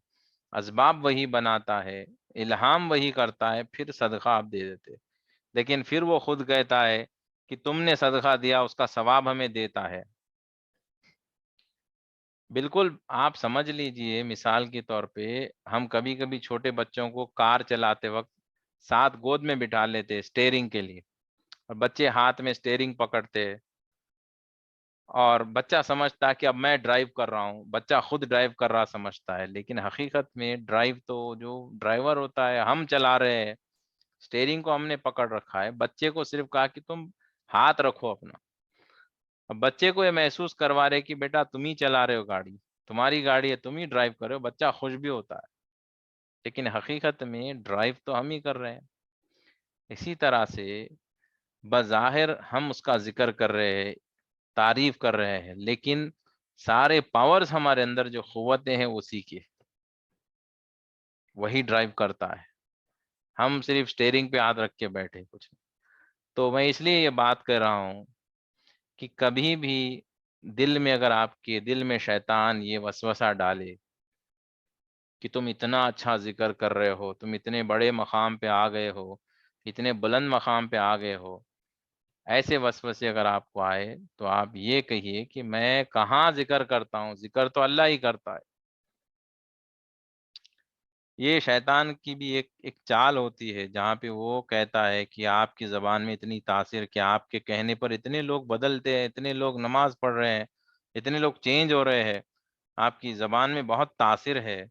اسباب وہی بناتا ہے، الہام وہی کرتا ہے، پھر صدقہ آپ دے دیتے، لیکن پھر وہ خود کہتا ہے کہ تم نے صدقہ دیا، اس کا ثواب ہمیں دیتا ہے۔ بالکل، آپ سمجھ لیجئے مثال کے طور پہ، ہم کبھی کبھی چھوٹے بچوں کو کار چلاتے وقت ساتھ گود میں بٹھا لیتے اسٹیئرنگ کے لیے، اور بچے ہاتھ میں اسٹیئرنگ پکڑتے، اور بچہ سمجھتا ہے کہ اب میں ڈرائیو کر رہا ہوں، بچہ خود ڈرائیو کر رہا سمجھتا ہے، لیکن حقیقت میں ڈرائیو تو جو ڈرائیور ہوتا ہے ہم چلا رہے ہیں، اسٹیئرنگ کو ہم نے پکڑ رکھا ہے، بچے کو صرف کہا کہ تم ہاتھ رکھو اپنا، اب بچے کو یہ محسوس کروا رہے کہ بیٹا تم ہی چلا رہے ہو گاڑی، تمہاری گاڑی ہے، تم ہی ڈرائیو کر رہے ہو، بچہ خوش بھی ہوتا ہے، لیکن حقیقت میں ڈرائیو تو ہم ہی کر رہے ہیں۔ اسی طرح سے بظاہر ہم اس کا ذکر کر رہے ہیں، تعریف کر رہے ہیں، لیکن سارے پاورز ہمارے اندر جو قوتیں ہیں اسی کی، وہی ڈرائیو کرتا ہے، ہم صرف اسٹیئرنگ پہ ہاتھ رکھ کے بیٹھے کچھ نہیں۔ تو میں اس لیے یہ بات کر رہا ہوں کہ کبھی بھی دل میں، اگر آپ کے دل میں شیطان یہ وسوسہ ڈالے کہ تم اتنا اچھا ذکر کر رہے ہو، تم اتنے بڑے مقام پہ آ گئے ہو، اتنے بلند مقام پہ آ گئے ہو، ایسے وسوسے اگر آپ کو آئے تو آپ یہ کہیے کہ میں کہاں ذکر کرتا ہوں، ذکر تو اللہ ہی کرتا ہے۔ یہ شیطان کی بھی ایک چال ہوتی ہے، جہاں پہ وہ کہتا ہے کہ آپ کی زبان میں اتنی تاثیر کہ آپ کے کہنے پر اتنے لوگ بدلتے ہیں، اتنے لوگ نماز پڑھ رہے ہیں، اتنے لوگ چینج ہو رہے ہیں، آپ کی زبان میں بہت تاثیر ہے۔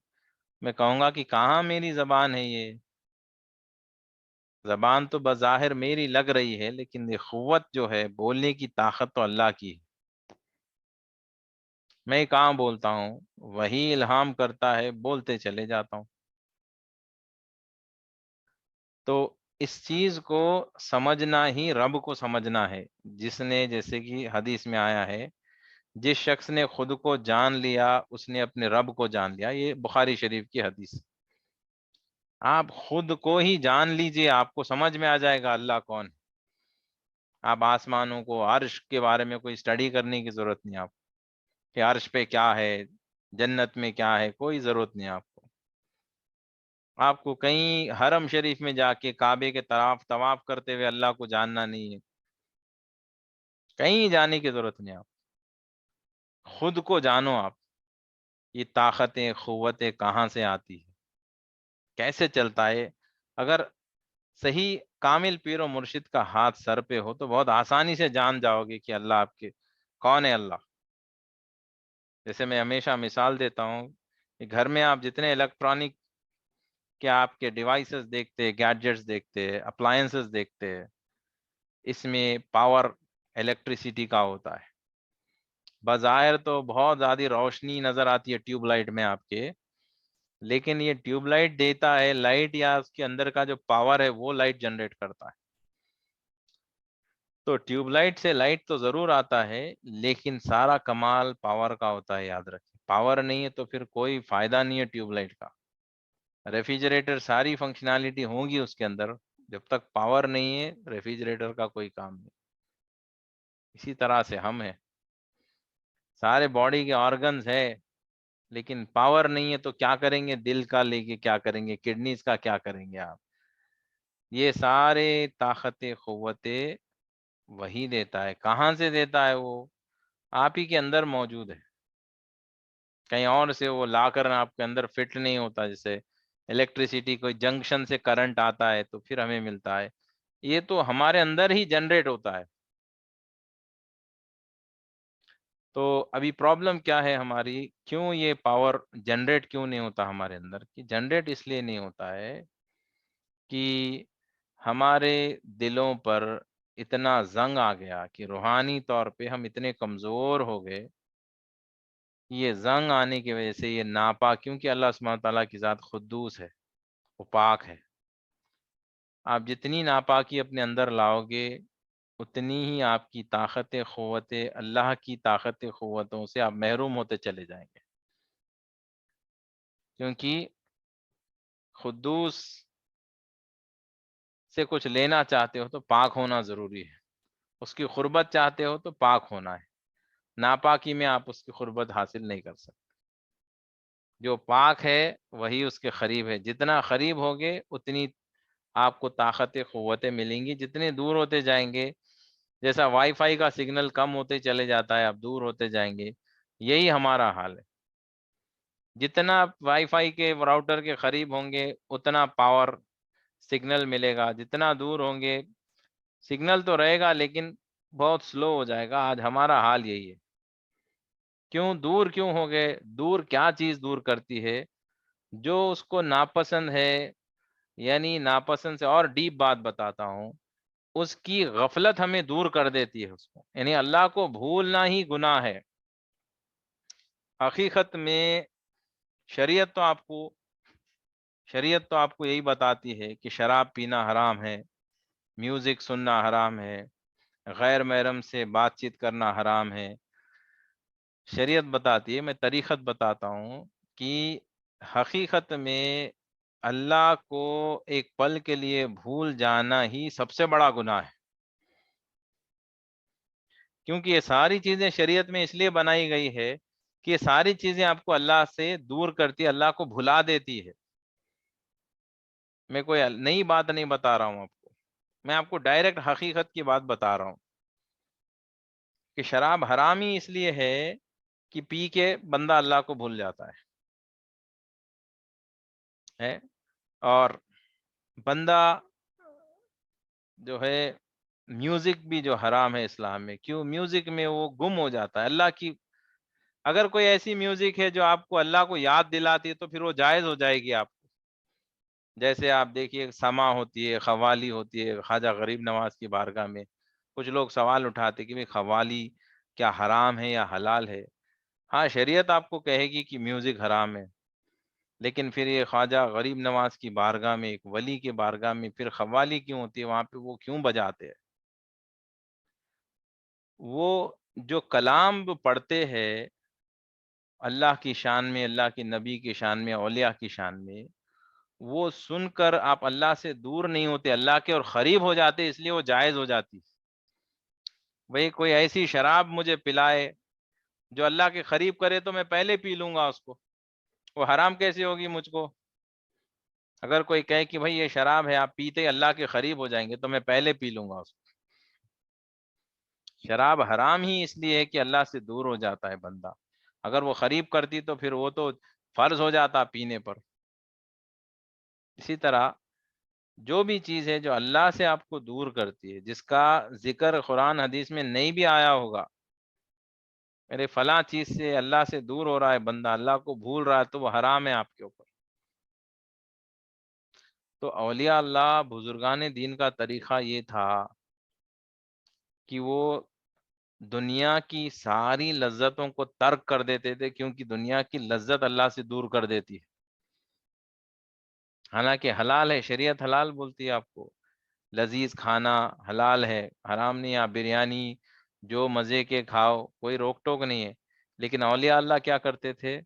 میں کہوں گا کہ کہاں میری زبان ہے، یہ زبان تو بظاہر میری لگ رہی ہے، لیکن یہ قوت جو ہے، بولنے کی طاقت تو اللہ کی ہے۔ میں کہاں بولتا ہوں، وہی الہام کرتا ہے، بولتے چلے جاتا ہوں۔ تو اس چیز کو سمجھنا ہی رب کو سمجھنا ہے، جس نے، جیسے کہ حدیث میں آیا ہے، جس شخص نے خود کو جان لیا اس نے اپنے رب کو جان لیا، یہ بخاری شریف کی حدیث۔ آپ خود کو ہی جان لیجئے، آپ کو سمجھ میں آ جائے گا اللہ کون ہے۔ آپ آسمانوں کو، عرش کے بارے میں کوئی اسٹڈی کرنے کی ضرورت نہیں آپ کو، کہ عرش پہ کیا ہے، جنت میں کیا ہے، کوئی ضرورت نہیں آپ کو۔ آپ کو کہیں حرم شریف میں جا کے کعبے کے طواف کرتے ہوئے اللہ کو جاننا نہیں ہے، کہیں جانے کی ضرورت نہیں آپ، خود کو جانو آپ، یہ طاقتیں قوتیں کہاں سے آتی ہے، کیسے چلتا ہے۔ اگر صحیح کامل پیر و مرشد کا ہاتھ سر پہ ہو تو بہت آسانی سے جان جاؤ گے کہ اللہ آپ کے کون ہے اللہ۔ جیسے میں ہمیشہ مثال دیتا ہوں کہ گھر میں آپ جتنے الیکٹرانک کے آپ کے ڈیوائسز دیکھتے، گیڈجٹس دیکھتے، اپلائنسز دیکھتے، اس میں پاور الیکٹریسٹی کا ہوتا ہے۔ بظاہر تو بہت زیادہ روشنی نظر آتی ہے ٹیوب لائٹ میں آپ کے، لیکن یہ ٹیوب لائٹ دیتا ہے لائٹ، یا اس کے اندر کا جو پاور ہے وہ لائٹ جنریٹ کرتا ہے۔ تو ٹیوب لائٹ سے لائٹ تو ضرور آتا ہے، لیکن سارا کمال پاور کا ہوتا ہے، یاد رکھیں۔ پاور نہیں ہے تو پھر کوئی فائدہ نہیں ہے ٹیوب لائٹ کا۔ ریفریجریٹر ساری فنکشنالٹی ہوں گی اس کے اندر، جب تک پاور نہیں ہے ریفریجریٹر کا کوئی کام نہیں۔ اسی طرح سے ہم ہیں، سارے باڈی کے آرگنز ہے، لیکن پاور نہیں ہے تو کیا کریں گے؟ دل کا لے کے کیا کریں گے؟ کڈنیز کا کیا کریں گے آپ؟ یہ سارے طاقت قوتیں وہی دیتا ہے۔ کہاں سے دیتا ہے وہ؟ آپ ہی کے اندر موجود ہے، کہیں اور سے وہ لا کر آپ کے اندر فٹ نہیں ہوتا۔ جیسے الیکٹریسٹی کوئی جنکشن سے کرنٹ آتا ہے تو پھر ہمیں ملتا ہے، یہ تو ہمارے اندر ہی جنریٹ ہوتا ہے۔ تو ابھی پرابلم کیا ہے ہماری؟ کیوں یہ پاور جنریٹ کیوں نہیں ہوتا ہمارے اندر؟ کہ جنریٹ اس لیے نہیں ہوتا ہے کہ ہمارے دلوں پر اتنا زنگ آ گیا کہ روحانی طور پہ ہم اتنے کمزور ہو گئے، یہ زنگ آنے کی وجہ سے یہ ناپاک، کیونکہ اللہ سبحانہ تعالیٰ کی ذات قدوس ہے، وہ پاک ہے۔ آپ جتنی ناپاکی اپنے اندر لاؤ گے اتنی ہی آپ کی طاقت قوت، اللہ کی طاقت قوتوں سے آپ محروم ہوتے چلے جائیں گے، کیونکہ قدوس سے کچھ لینا چاہتے ہو تو پاک ہونا ضروری ہے، اس کی قربت چاہتے ہو تو پاک ہونا ہے، ناپاکی میں آپ اس کی قربت حاصل نہیں کر سکتے۔ جو پاک ہے وہی اس کے قریب ہے، جتنا قریب ہوگے اتنی آپ کو طاقت قوتیں ملیں گی، جتنے دور ہوتے جائیں گے، جیسا وائی فائی کا سگنل کم ہوتے چلے جاتا ہے، آپ دور ہوتے جائیں گے، یہی ہمارا حال ہے۔ جتنا وائی فائی کے راؤٹر کے قریب ہوں گے اتنا پاور سگنل ملے گا، جتنا دور ہوں گے سگنل تو رہے گا لیکن بہت سلو ہو جائے گا۔ آج ہمارا حال یہی ہے۔ کیوں دور کیوں ہو گئے؟ دور کیا چیز دور کرتی ہے؟ جو اس کو ناپسند ہے، یعنی ناپسند سے اور ڈیپ بات بتاتا ہوں، اس کی غفلت ہمیں دور کر دیتی ہے اس کو، یعنی اللہ کو بھولنا ہی گناہ ہے۔ حقیقت میں شریعت تو آپ کو یہی بتاتی ہے کہ شراب پینا حرام ہے، میوزک سننا حرام ہے، غیر محرم سے بات چیت کرنا حرام ہے۔ شریعت بتاتی ہے، میں طریقت بتاتا ہوں کہ حقیقت میں اللہ کو ایک پل کے لیے بھول جانا ہی سب سے بڑا گناہ ہے، کیونکہ یہ ساری چیزیں شریعت میں اس لیے بنائی گئی ہے کہ یہ ساری چیزیں آپ کو اللہ سے دور کرتی، اللہ کو بھلا دیتی ہے۔ میں کوئی نئی بات نہیں بتا رہا ہوں آپ کو، میں آپ کو ڈائریکٹ حقیقت کی بات بتا رہا ہوں کہ شراب حرام ہی اس لیے ہے کہ پی کے بندہ اللہ کو بھول جاتا ہے۔ اور بندہ جو ہے، میوزک بھی جو حرام ہے اسلام میں، کیوں؟ میوزک میں وہ گم ہو جاتا ہے اللہ کی۔ اگر کوئی ایسی میوزک ہے جو آپ کو اللہ کو یاد دلاتی ہے تو پھر وہ جائز ہو جائے گی آپ کو۔ جیسے آپ دیکھیے سما ہوتی ہے، قوالی ہوتی ہے خواجہ غریب نواز کی بارگاہ میں، کچھ لوگ سوال اٹھاتے کہ بھئی قوالی کیا حرام ہے یا حلال ہے؟ ہاں، شریعت آپ کو کہے گی کہ میوزک حرام ہے، لیکن پھر یہ خواجہ غریب نواز کی بارگاہ میں، ایک ولی کے بارگاہ میں پھر قوالی کیوں ہوتی ہے؟ وہاں پہ وہ کیوں بجاتے ہیں؟ وہ جو کلام وہ پڑھتے ہیں اللہ کی شان میں، اللہ کے نبی کی شان میں، اولیاء کی شان میں، وہ سن کر آپ اللہ سے دور نہیں ہوتے، اللہ کے اور قریب ہو جاتے، اس لیے وہ جائز ہو جاتی۔ بھئی کوئی ایسی شراب مجھے پلائے جو اللہ کے قریب کرے تو میں پہلے پی لوں گا اس کو، وہ حرام کیسے ہوگی مجھ کو؟ اگر کوئی کہے کہ بھئی یہ شراب ہے، آپ پیتے اللہ کے قریب ہو جائیں گے، تو میں پہلے پی لوں گا اس کو۔ شراب حرام ہی اس لیے ہے کہ اللہ سے دور ہو جاتا ہے بندہ، اگر وہ قریب کرتی تو پھر وہ تو فرض ہو جاتا پینے پر۔ اسی طرح جو بھی چیز ہے جو اللہ سے آپ کو دور کرتی ہے، جس کا ذکر قرآن حدیث میں نہیں بھی آیا ہوگا، میرے فلاں چیز سے اللہ سے دور ہو رہا ہے بندہ، اللہ کو بھول رہا ہے، تو وہ حرام ہے آپ کے اوپر۔ تو اولیاء اللہ بزرگان دین کا طریقہ یہ تھا کہ وہ دنیا کی ساری لذتوں کو ترک کر دیتے تھے، کیونکہ دنیا کی لذت اللہ سے دور کر دیتی ہے۔ حالانکہ حلال ہے، شریعت حلال بولتی ہے آپ کو، لذیذ کھانا حلال ہے، حرام نہیں. آپ بریانی جو مزے کے کھاؤ، کوئی روک ٹوک نہیں ہے. لیکن اولیاء اللہ کیا کرتے تھے؟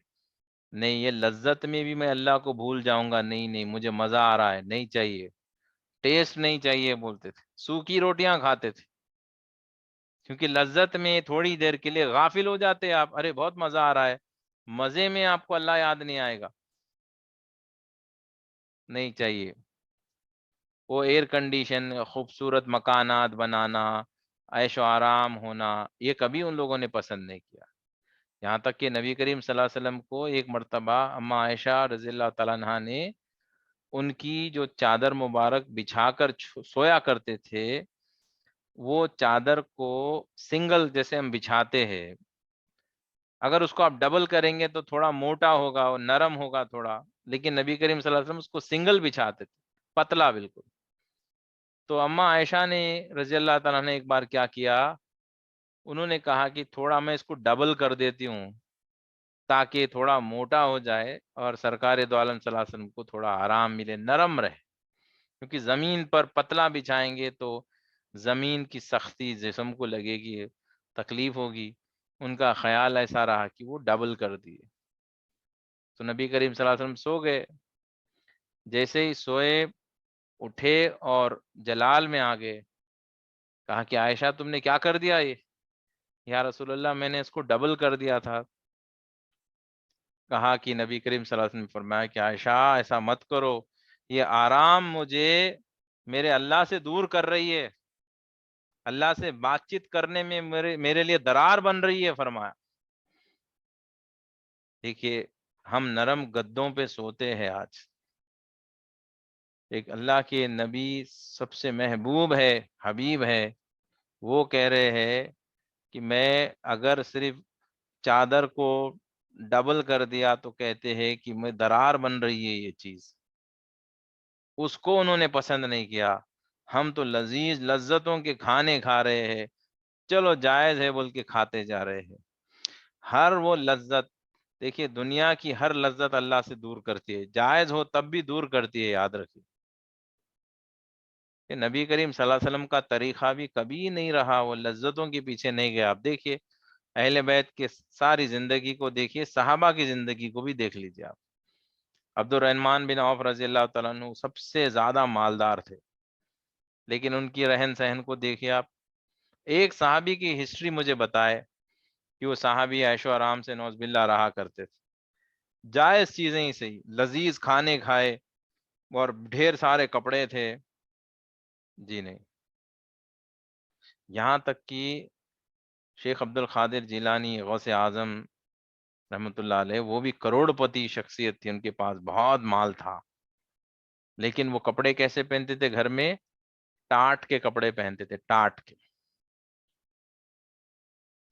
نہیں، یہ لذت میں بھی میں اللہ کو بھول جاؤں گا، نہیں نہیں مجھے مزہ آ رہا ہے، نہیں چاہیے، ٹیسٹ نہیں چاہیے بولتے تھے. سوکھی روٹیاں کھاتے تھے، کیونکہ لذت میں تھوڑی دیر کے لیے غافل ہو جاتے آپ. ارے بہت مزہ آ رہا ہے، مزے میں آپ کو اللہ یاد نہیں آئے گا، نہیں چاہیے. وہ ایئر کنڈیشن، خوبصورت مکانات بنانا، عیش و آرام ہونا، یہ کبھی ان لوگوں نے پسند نہیں کیا. یہاں تک کہ نبی کریم صلی اللہ علیہ وسلم کو ایک مرتبہ اما عائشہ رضی اللہ تعالیٰ عنہا نے ان کی جو چادر مبارک بچھا کر سویا کرتے تھے، وہ چادر کو سنگل جیسے ہم بچھاتے ہیں، اگر اس کو آپ ڈبل کریں گے تو تھوڑا موٹا ہوگا اور نرم ہوگا تھوڑا، لیکن نبی کریم صلی اللہ علیہ وسلم اس کو سنگل بچھاتے تھے، پتلا بالکل. تو اما عائشہ نے رضی اللہ تعالیٰ نے ایک بار کیا کیا، انہوں نے کہا کہ تھوڑا میں اس کو ڈبل کر دیتی ہوں تاکہ تھوڑا موٹا ہو جائے اور سرکار دو عالم صلی اللہ علیہ وسلم کو تھوڑا آرام ملے، نرم رہے. کیونکہ زمین پر پتلا بچھائیں گے تو زمین کی سختی جسم کو لگے گی، تکلیف ہوگی. ان کا خیال ایسا رہا کہ وہ ڈبل کر دیے. تو نبی کریم صلی اللہ علیہ وسلم سو گئے. جیسے ہی سوئے، اٹھے اور جلال میں آ گئے. کہا کہ عائشہ تم نے کیا کر دیا؟ یہ یا رسول اللہ میں نے اس کو ڈبل کر دیا تھا. کہا کہ نبی کریم صلی اللہ علیہ وسلم نے فرمایا کہ عائشہ ایسا مت کرو، یہ آرام مجھے میرے اللہ سے دور کر رہی ہے، اللہ سے بات چیت کرنے میں میرے لیے درار بن رہی ہے. فرمایا دیکھیے ہم نرم گدوں پہ سوتے ہیں آج. ایک اللہ کے نبی سب سے محبوب ہے، حبیب ہے، وہ کہہ رہے ہیں کہ میں اگر صرف چادر کو ڈبل کر دیا تو کہتے ہیں کہ میں درار بن رہی ہے یہ چیز. اس کو انہوں نے پسند نہیں کیا. ہم تو لذیذ لذتوں کے کھانے کھا رہے ہیں، چلو جائز ہے بول کے کھاتے جا رہے ہیں. ہر وہ لذت، دیکھیے دنیا کی ہر لذت اللہ سے دور کرتی ہے، جائز ہو تب بھی دور کرتی ہے. یاد رکھیے کہ نبی کریم صلی اللہ علیہ وسلم کا طریقہ بھی کبھی نہیں رہا وہ لذتوں کے پیچھے نہیں گیا. آپ دیکھیے اہل بیت کے ساری زندگی کو دیکھیے، صحابہ کی زندگی کو بھی دیکھ لیجیے آپ. عبد الرحمن بن عوف رضی اللہ تعالیٰ عنہ سب سے زیادہ مالدار تھے، لیکن ان کی رہن سہن کو دیکھیے آپ. ایک صحابی کی ہسٹری مجھے بتائے کہ وہ صحابی عیش و آرام سے نوز باللہ رہا کرتے تھے، جائز چیزیں ہی صحیح، لذیذ کھانے کھائے اور ڈھیر سارے کپڑے تھے. جی نہیں. یہاں تک کہ شیخ عبد القادر جیلانی غوث اعظم رحمۃ اللہ علیہ، وہ بھی کروڑ پتی شخصیت تھی، ان کے پاس بہت مال تھا، لیکن وہ کپڑے کیسے پہنتے تھے؟ گھر میں ٹاٹ کے کپڑے پہنتے تھے، ٹاٹ کے.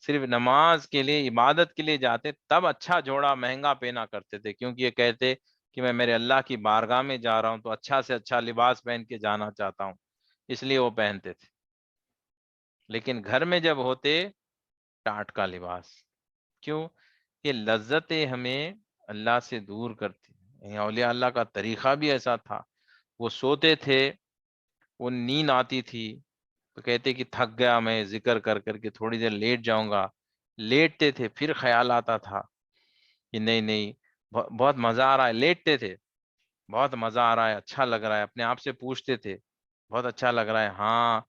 صرف نماز کے لیے، عبادت کے لیے جاتے تب اچھا جوڑا مہنگا پہنا کرتے تھے، کیونکہ یہ کہتے کہ میں میرے اللہ کی بارگاہ میں جا رہا ہوں تو اچھا سے اچھا لباس پہن کے جانا چاہتا ہوں، اس لیے وہ پہنتے تھے. لیکن گھر میں جب ہوتے، ٹاٹ کا لباس. کیوں؟ یہ لذتیں ہمیں اللہ سے دور کرتی ہیں. اولیاء اللہ کا طریقہ بھی ایسا تھا، وہ سوتے تھے، وہ نیند آتی تھی تو کہتے کہ تھک گیا میں ذکر کر کر کے، تھوڑی دیر لیٹ جاؤں گا. لیٹتے تھے، پھر خیال آتا تھا کہ نہیں نہیں بہت مزہ آ رہا ہے. لیٹتے تھے، بہت مزہ آ رہا ہے، اچھا لگ رہا ہے. اپنے آپ سے پوچھتے تھے بہت اچھا لگ رہا ہے؟ ہاں.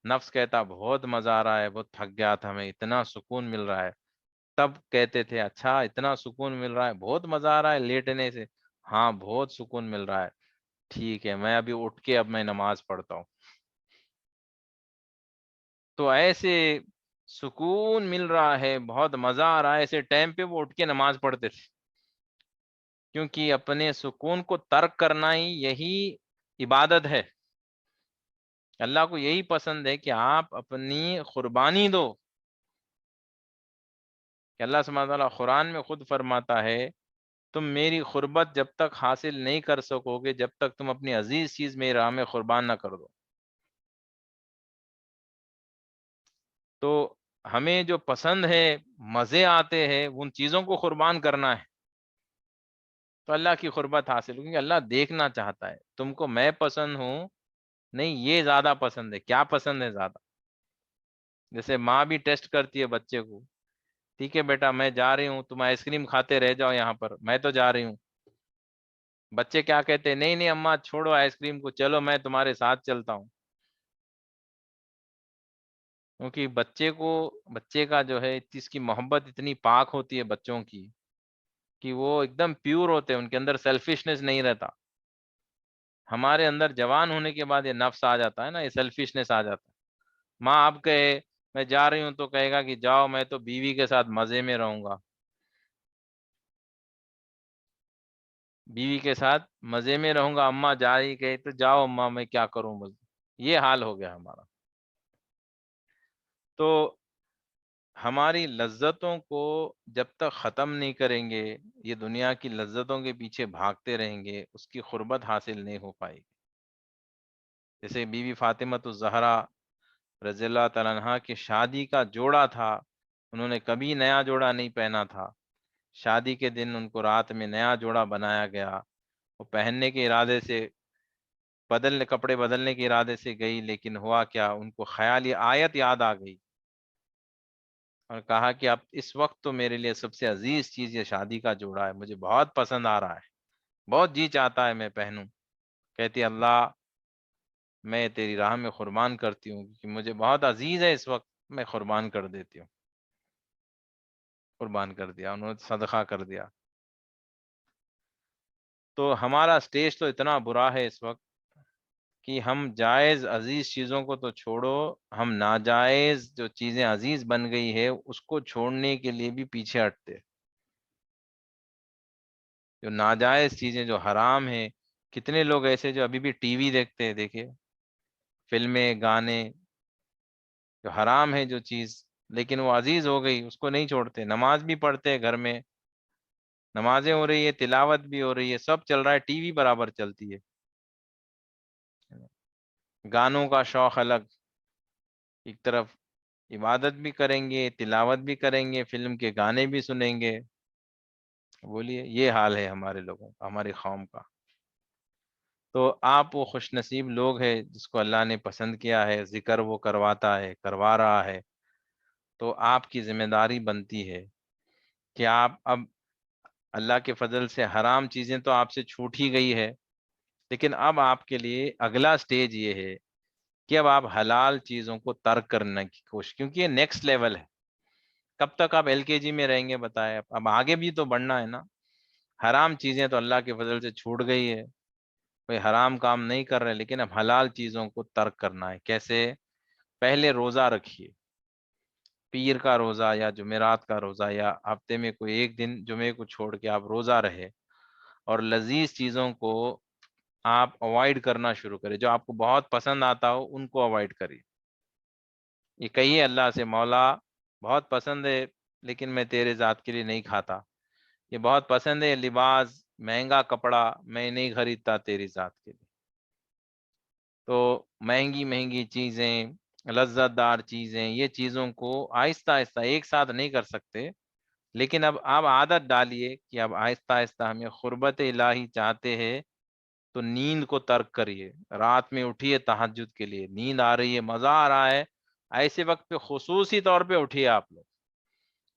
نفس کہتا بہت مزہ آ رہا ہے، بہت تھک گیا تھا میں، اتنا سکون مل رہا ہے. تب کہتے تھے اچھا اتنا سکون مل رہا ہے، بہت مزہ آ رہا ہے لیٹنے سے؟ ہاں بہت سکون مل رہا ہے. ٹھیک ہے میں ابھی اٹھ کے اب میں نماز پڑھتا ہوں. تو ایسے سکون مل رہا ہے، بہت مزہ آ رہا ہے، ایسے ٹائم پہ وہ اٹھ کے نماز پڑھتے تھے. کیونکہ اپنے سکون کو ترک کرنا ہی یہی عبادت ہے. اللہ کو یہی پسند ہے کہ آپ اپنی قربانی دو. کہ اللہ سبحانہ وتعالیٰ قرآن میں خود فرماتا ہے تم میری قربت جب تک حاصل نہیں کر سکو گے جب تک تم اپنی عزیز چیز میری راہ میں قربان نہ کر دو. تو ہمیں جو پسند ہے، مزے آتے ہیں، ان چیزوں کو قربان کرنا ہے تو اللہ کی قربت حاصل ہوگی. اللہ دیکھنا چاہتا ہے تم کو میں پسند ہوں نہیں یہ زیادہ پسند ہے. کیا پسند ہے زیادہ؟ جیسے ماں بھی ٹیسٹ کرتی ہے بچے کو، ٹھیک ہے بیٹا میں جا رہی ہوں، تم آئس کریم کھاتے رہ جاؤ یہاں پر، میں تو جا رہی ہوں. بچے کیا کہتے ہیں؟ نہیں نہیں اماں چھوڑو آئس کریم کو، چلو میں تمہارے ساتھ چلتا ہوں. کیونکہ بچے کا جو ہے اس کی محبت اتنی پاک ہوتی ہے بچوں کی، کہ وہ ایک دم پیور ہوتے ہیں، ان کے اندر سیلفشنس نہیں رہتا. ہمارے اندر جوان ہونے کے بعد یہ نفس آ جاتا ہے نا، یہ سیلفشنس آ جاتا ہے. ماں اب کہے میں جا رہی ہوں تو کہے گا کہ جاؤ میں تو بیوی کے ساتھ مزے میں رہوں گا، بیوی کے ساتھ مزے میں رہوں گا. اماں جا رہی کہے تو جاؤ اماں میں کیا کروں بس. یہ حال ہو گیا ہمارا. تو ہماری لذتوں کو جب تک ختم نہیں کریں گے، یہ دنیا کی لذتوں کے پیچھے بھاگتے رہیں گے، اس کی قربت حاصل نہیں ہو پائے گی. جیسے بی بی فاطمہ الزہرا رضی اللہ تعالیٰ عنہا کی شادی کا جوڑا تھا، انہوں نے کبھی نیا جوڑا نہیں پہنا تھا. شادی کے دن ان کو رات میں نیا جوڑا بنایا گیا، وہ پہننے کے ارادے سے کپڑے بدلنے کے ارادے سے گئی، لیکن ہوا کیا، ان کو خیال یہ آیت یاد آ گئی اور کہا کہ اب اس وقت تو میرے لیے سب سے عزیز چیز یہ شادی کا جوڑا ہے، مجھے بہت پسند آ رہا ہے، بہت جی چاہتا ہے میں پہنوں. کہتی اللہ میں تیری راہ میں قربان کرتی ہوں، کیونکہ مجھے بہت عزیز ہے اس وقت، میں قربان کر دیتی ہوں. قربان کر دیا، انہوں نے صدقہ کر دیا. تو ہمارا اسٹیج تو اتنا برا ہے اس وقت کہ ہم جائز عزیز چیزوں کو تو چھوڑو، ہم ناجائز جو چیزیں عزیز بن گئی ہے اس کو چھوڑنے کے لیے بھی پیچھے ہٹتے. جو ناجائز چیزیں جو حرام ہیں، کتنے لوگ ایسے جو ابھی بھی ٹی وی دیکھتے ہیں، دیکھے فلمیں گانے، جو حرام ہے جو چیز، لیکن وہ عزیز ہو گئی اس کو نہیں چھوڑتے. نماز بھی پڑھتے ہیں گھر میں، نمازیں ہو رہی ہے، تلاوت بھی ہو رہی ہے، سب چل رہا ہے، ٹی وی برابر چلتی ہے. گانوں کا شوق الگ، ایک طرف عبادت بھی کریں گے، تلاوت بھی کریں گے، فلم کے گانے بھی سنیں گے. بولیے یہ حال ہے ہمارے لوگوں کا، ہماری قوم کا. تو آپ وہ خوش نصیب لوگ ہیں جس کو اللہ نے پسند کیا ہے، ذکر وہ کرواتا ہے، کروا رہا ہے. تو آپ کی ذمہ داری بنتی ہے کہ آپ اب اللہ کے فضل سے حرام چیزیں تو آپ سے چھوٹ ہی گئی ہے، لیکن اب آپ کے لیے اگلا سٹیج یہ ہے کہ اب آپ حلال چیزوں کو ترک کرنے کی کوشش، کیونکہ یہ نیکسٹ لیول ہے. کب تک آپ ایل کے جی میں رہیں گے بتائیں؟ اب آگے بھی تو بڑھنا ہے نا. حرام چیزیں تو اللہ کے فضل سے چھوٹ گئی ہے، کوئی حرام کام نہیں کر رہے، لیکن اب حلال چیزوں کو ترک کرنا ہے. کیسے؟ پہلے روزہ رکھیے، پیر کا روزہ یا جمعرات کا روزہ، یا ہفتے میں کوئی ایک دن جمعے کو چھوڑ کے آپ روزہ رہے، اور لذیذ چیزوں کو آپ اوائڈ کرنا شروع کریں. جو آپ کو بہت پسند آتا ہو ان کو اوائڈ کریے. یہ کہیے اللہ سے مولا بہت پسند ہے لیکن میں تیرے ذات کے لیے نہیں کھاتا. یہ بہت پسند ہے لباس، مہنگا کپڑا، میں نہیں خریدتا تیری ذات کے لیے. تو مہنگی مہنگی چیزیں، لذت دار چیزیں، یہ چیزوں کو آہستہ آہستہ ایک ساتھ نہیں کر سکتے، لیکن اب آپ عادت ڈالیے کہ اب آہستہ آہستہ ہمیں قربت الہی چاہتے ہیں تو نیند کو ترک کریے. رات میں اٹھیے تہجد کے لیے، نیند آ رہی ہے، مزہ آ رہا ہے، ایسے وقت پہ خصوصی طور پہ اٹھیے آپ لوگ.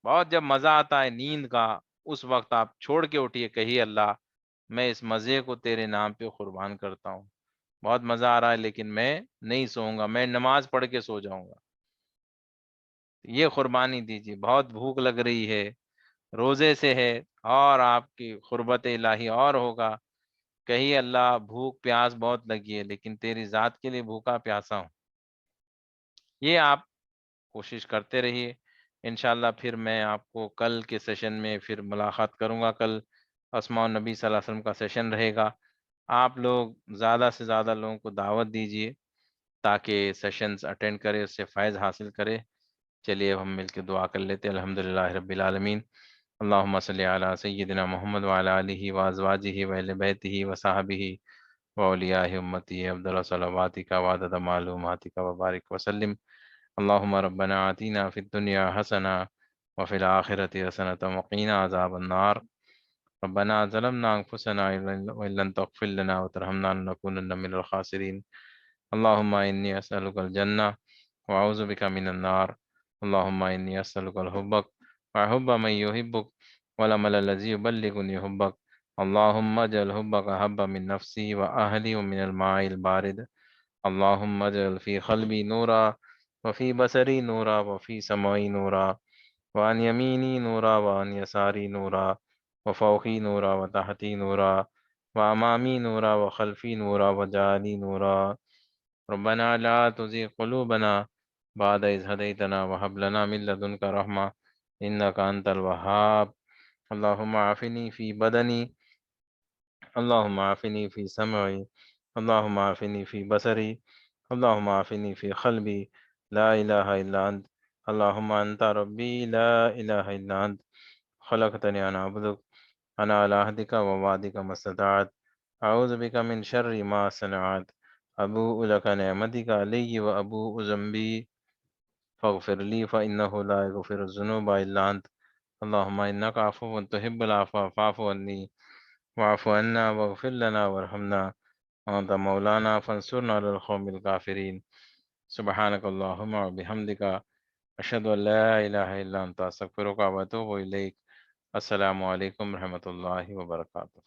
بہت جب مزہ آتا ہے نیند کا، اس وقت آپ چھوڑ کے اٹھیے، کہیے اللہ میں اس مزے کو تیرے نام پہ قربان کرتا ہوں، بہت مزہ آ رہا ہے لیکن میں نہیں سوؤں گا، میں نماز پڑھ کے سو جاؤں گا. یہ قربانی دیجیے. بہت بھوک لگ رہی ہے، روزے سے ہے، اور آپ کی قربت الہی اور ہوگا، کہیے اللہ بھوک پیاس بہت لگی ہے لیکن تیری ذات کے لیے بھوکا پیاسا ہوں. یہ آپ کوشش کرتے رہیے. انشاءاللہ پھر میں آپ کو کل کے سیشن میں پھر ملاقات کروں گا. کل اسماء النبی صلی اللہ علیہ وسلم کا سیشن رہے گا. آپ لوگ زیادہ سے زیادہ لوگوں کو دعوت دیجیے تاکہ سیشنز اٹینڈ کرے، اس سے فائز حاصل کرے. چلیے اب ہم مل کے دعا کر لیتے ہیں. الحمدللہ رب العالمین، اللہم صلی علی سیدنا محمد وعلی آلہ وازواجہ واہل بیتہ وصحبہ واولیاء امتہ افضل صلواتک وعدد معلوماتک وبارک وسلم. اللہم ربنا آتینا فی الدنیا حسنہ وفی الآخرۃ حسنۃ وقینا عذاب النار. ربنا ظلمنا انفسنا وان لم تغفر لنا وترحمنا لنکونن من الخاسرین. اللهم إني أسألك الجنة وأعوذ بك من النار. اللهم إني أسألك الحبك وحب من يحبك والعمل الذي يبلغني حبك. اللهم اجعل حبك أحب من نفسي وأهلي ومن الماء البارد. اللهم اجعل في قلبي نورا وفي بصري نورا وفي سمعي نورا وعن يميني نورا وعن يساري نورا وفوقي نورا وتحتي نورا وأمامي نورا وخلفي نورا وجعلي نورا. ربنا لا تزغ قلوبنا بعد إذ هديتنا وهب لنا من لدنك رحمة إنك أنت الوهاب. اللهم عافني في بدني، اللهم عافني في سمعي، اللهم عافني في بصري، اللهم عافني في قلبي. لا إله إلا أنت. اللهم أنت ربي لا إله إلا أنت. خلقتني أنا عبدك، أنا على عهدك ووعدك ما استطعت. أعوذ بك من شر ما صنعت. أبوء لك نعمتك علي وأبوء ذنبي فاغفر لي فإنه لا يغفر الذنوب إلا أنت. اللهم إنك عفو تحب العفو فاعف عني واعف عنا واغفر لنا وارحمنا وأنت مولانا فانصرنا على القوم الكافرين. سبحانك اللهم وبحمدك أشهد أن لا إله إلا أنت أستغفرك وأتوب إليك. السلام علیکم ورحمۃ اللہ وبرکاتہ.